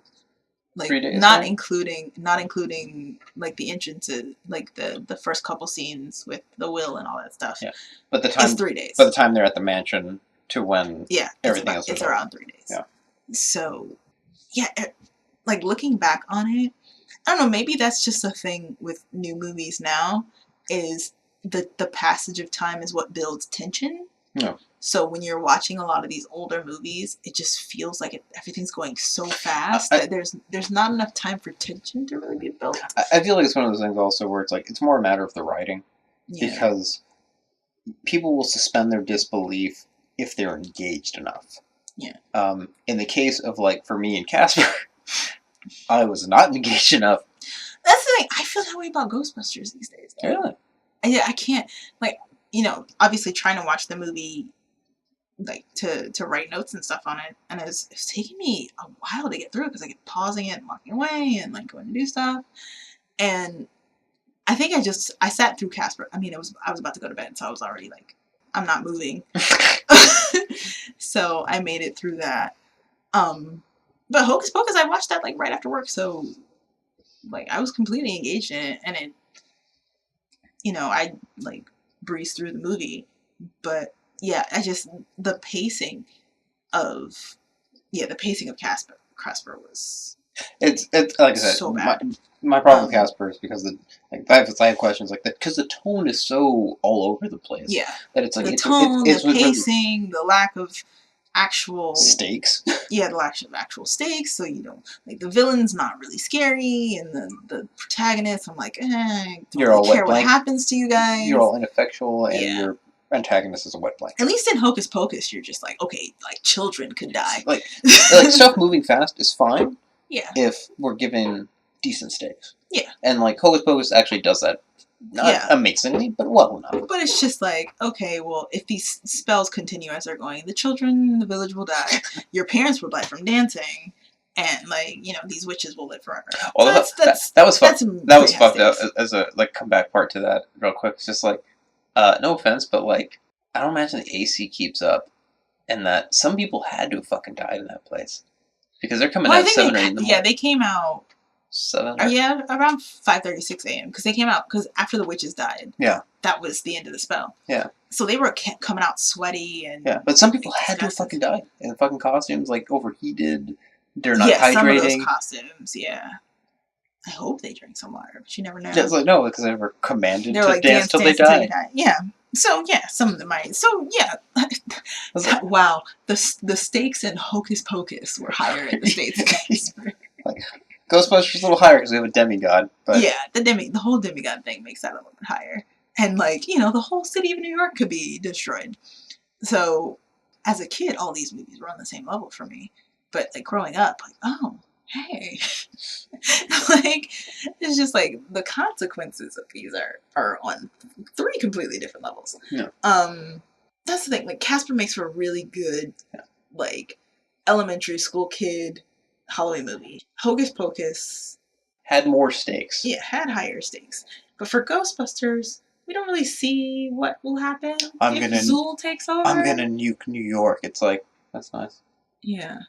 like, 3 days, not right? including, like, the entrances, like, the first couple scenes with the will and all that stuff. Yeah. But the time, it's 3 days. By the time they're at the mansion to when everything else is it's around 3 days. Yeah. So, yeah, like, looking back on it, I don't know, maybe that's just a thing with new movies now, is the passage of time is what builds tension. No. So when you're watching a lot of these older movies, it just feels like everything's going so fast that there's not enough time for tension to really be built. I feel like it's one of those things also where it's like, it's more a matter of the writing. Yeah. Because people will suspend their disbelief if they're engaged enough. Yeah. In the case of, like, for me and Casper, I was not engaged enough. That's the thing. I feel that way about Ghostbusters these days. Though. Really? I can't, like, you know, obviously trying to watch the movie, like, to write notes and stuff on it, and it's taking me a while to get through because I kept pausing it and walking away and, like, going to do stuff. And I think I sat through Casper. I mean, I was about to go to bed, so I was already like, I'm not moving. So I made it through that. But Hocus Pocus, I watched that, like, right after work, so, like, I was completely engaged in it, and it, you know, I, like, breezed through the movie. But, yeah, the pacing of Casper was... It's like I said, so bad. My problem with Casper is because I have questions like that, because the tone is so all over the place. Yeah. That it's like... The tone, the pacing, the lack of actual... stakes. Yeah, the lack of actual stakes, so you don't... Like, the villain's not really scary, and the protagonist, I'm like, don't really care what happens to you guys. You're all ineffectual, and your antagonist is a wet blanket. At least in Hocus Pocus, you're just like, okay, like, children could die. Like stuff moving fast is fine. Yeah. If we're given decent stakes. Yeah. And, like, Hocus Pocus actually does that. Not amazingly, but well enough. But it's just like, okay, well, if these spells continue as they're going, the children in the village will die. Your parents will die from dancing. And, like, you know, these witches will live forever. Well, so that was fucked. That was fucked up as a, like, comeback part to that real quick. It's just like, no offense, but, like, I don't imagine the AC keeps up. And that some people had to have fucking died in that place. Because they're coming out at 7 or 8 in the morning. Yeah, they came out... 7? Yeah, around 5:36 a.m. Because they came out, because after the witches died. Yeah. That was the end of the spell. Yeah. So they were coming out sweaty and... Yeah, but some people had to have fucking died. In fucking costumes, like, overheated. They're not hydrating. Some of those costumes, yeah. I hope they drink some water, but you never know. Yeah, it's like, no, because they were commanded to like, dance till they die. Yeah. So, yeah, some of them might. So, yeah. Wow. The stakes in Hocus Pocus were higher in the States. Like, Ghostbusters is a little higher because we have a demigod. But... yeah, the whole demigod thing makes that a little bit higher. And, like, you know, the whole city of New York could be destroyed. So, as a kid, all these movies were on the same level for me. But, like, growing up, like, oh, hey. Like, it's just, like, the consequences of these are on 3 completely different levels. Yeah. That's the thing. Like, Casper makes for a really good, like, elementary school kid Halloween movie. Hocus Pocus, Had more stakes. yeah, had higher stakes. But for Ghostbusters, we don't really see what will happen. If Zool takes over. I'm gonna nuke New York. It's like, that's nice. Yeah.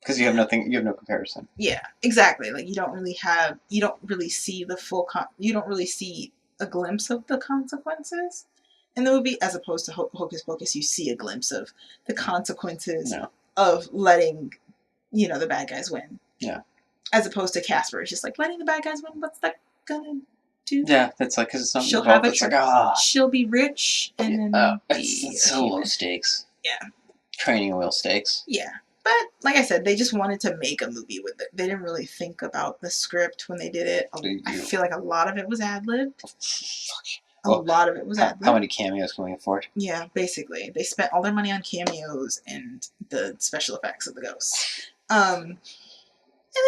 Because you have nothing, you have no comparison. Yeah, exactly. Like, you don't really see the full, you don't really see a glimpse of the consequences in the movie, as opposed to Hocus Pocus. You see a glimpse of the consequences of letting, the bad guys win. Yeah. As opposed to Casper, it's just like, letting the bad guys win, what's that gonna do? Yeah, that's like, because it's not she'll involved. have she'll be rich, and then it's so low stakes. Yeah. Training wheel stakes. Yeah. But, like I said, they just wanted to make a movie with it. They didn't really think about the script when they did it. I feel like a lot of it was ad-libbed. A lot of it was ad-libbed. How many cameos can we afford? Yeah, basically. They spent all their money on cameos and the special effects of the ghosts. And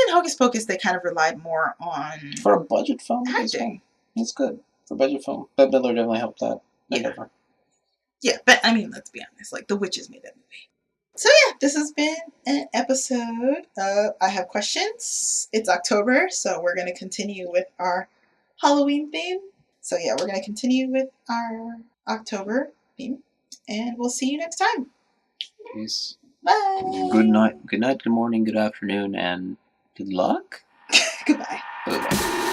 then Hocus Pocus, they kind of relied more on... For a budget film? Acting. It's good. For a budget film. Bette Midler definitely helped that. Yeah, but, I mean, let's be honest. Like, the witches made that movie. So yeah, this has been an episode of I Have Questions. It's October, so we're going to continue with our Halloween theme. So yeah, we're going to continue with our October theme, and we'll see you next time. Peace. Bye. Good night, good morning, good afternoon, and good luck. Goodbye. Goodbye.